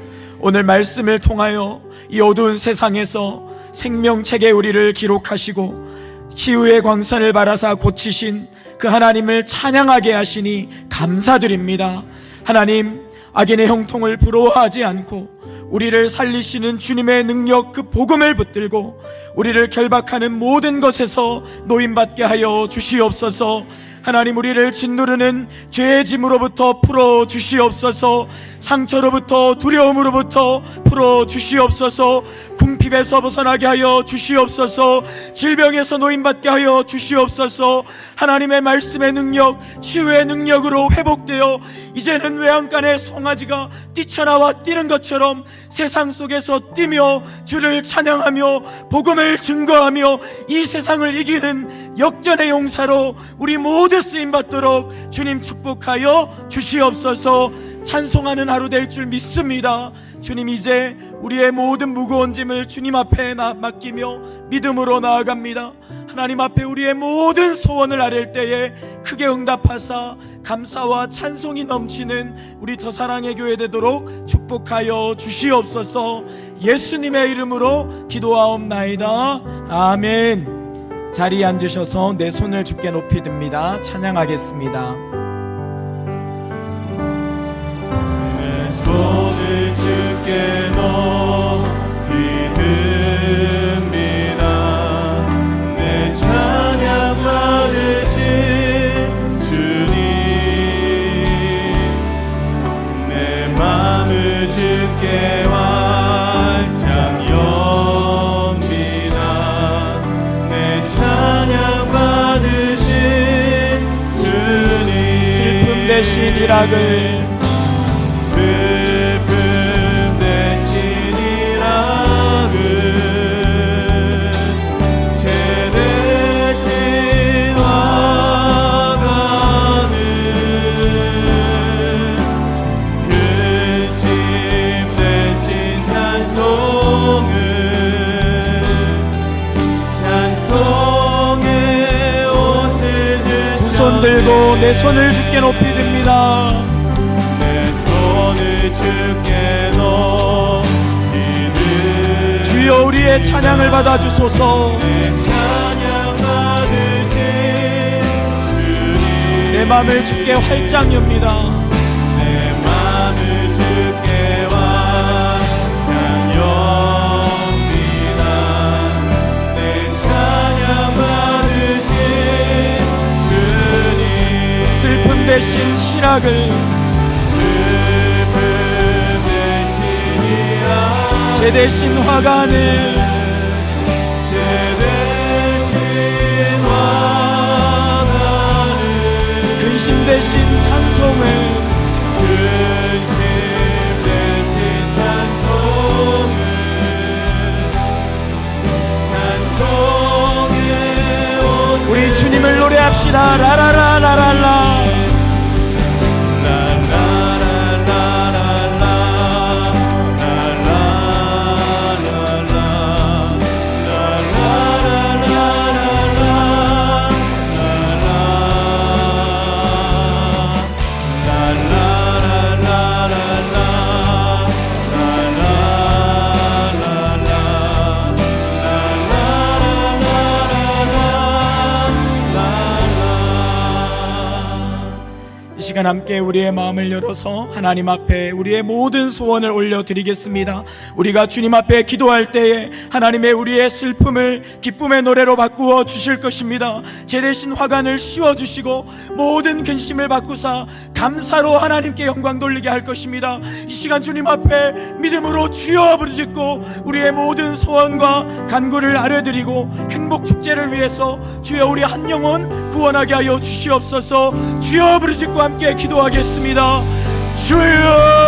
오늘 말씀을 통하여 이 어두운 세상에서 생명책에 우리를 기록하시고 치유의 광선을 바라사 고치신 그 하나님을 찬양하게 하시니 감사드립니다. 하나님, 악인의 형통을 부러워하지 않고 우리를 살리시는 주님의 능력, 그 복음을 붙들고 우리를 결박하는 모든 것에서 노임받게 하여 주시옵소서. 하나님, 우리를 짓누르는 죄의 짐으로부터 풀어 주시옵소서. 상처로부터, 두려움으로부터 풀어 주시옵소서. 궁핍에서 벗어나게 하여 주시옵소서. 질병에서 노임받게 하여 주시옵소서. 하나님의 말씀의 능력, 치유의 능력으로 회복되어 이제는 외양간의 송아지가 뛰쳐나와 뛰는 것처럼 세상 속에서 뛰며 주를 찬양하며 복음을 증거하며 이 세상을 이기는 역전의 용사로 우리 모두 쓰임받도록 주님 축복하여 주시옵소서. 찬송하는 하루 될 줄 믿습니다. 주님, 이제 우리의 모든 무거운 짐을 주님 앞에 맡기며 믿음으로 나아갑니다. 하나님 앞에 우리의 모든 소원을 아뢰을 때에 크게 응답하사 감사와 찬송이 넘치는 우리 더 사랑의 교회 되도록 축복하여 주시옵소서. 예수님의 이름으로 기도하옵나이다. 아멘. 자리에 앉으셔서 내 손을 주께 높이 듭니다. 찬양하겠습니다. 내 손을 주께 높이 듭니다. 내 찬양 받으신 주님, 내 맘을 주께 활짝 엽니다. 내 찬양 받으신 주님, 슬픔 대신 일악을 손 들고 내 손을 주께 높이 듭니다. 내 손을 주께 높이 듭니다. 주여, 우리의 찬양을 받아주소서. 내 찬양 받으신 주님, 내 맘을 주께 활짝 엽니다. 내 맘을 주께 활짝 엽니다. 내 찬양 받으신 주님, 슬픔 대신 희락을, 슬픔 대신 희락, 죄 대신 화관을, 죄 대신 화관을, 근심 대신 찬송을, 근심 대신 찬송을, 찬송의 옷을 우리 주님을 노래합시다. 라라라라랄라. 함께 우리의 마음을 열어서 하나님 앞에 우리의 모든 소원을 올려드리겠습니다. 우리가 주님 앞에 기도할 때에 하나님의 우리의 슬픔을 기쁨의 노래로 바꾸어 주실 것입니다. 죄 대신 화관을 씌워주시고 모든 근심을 바꾸사 감사로 하나님께 영광 돌리게 할 것입니다. 이 시간 주님 앞에 믿음으로 주여 부르짖고 우리의 모든 소원과 간구를 아뢰드리고 행복축제를 위해서 주여 우리 한 영혼 구원하게 하여 주시옵소서. 주여 부르짖고 함께 기도하겠습니다. 주여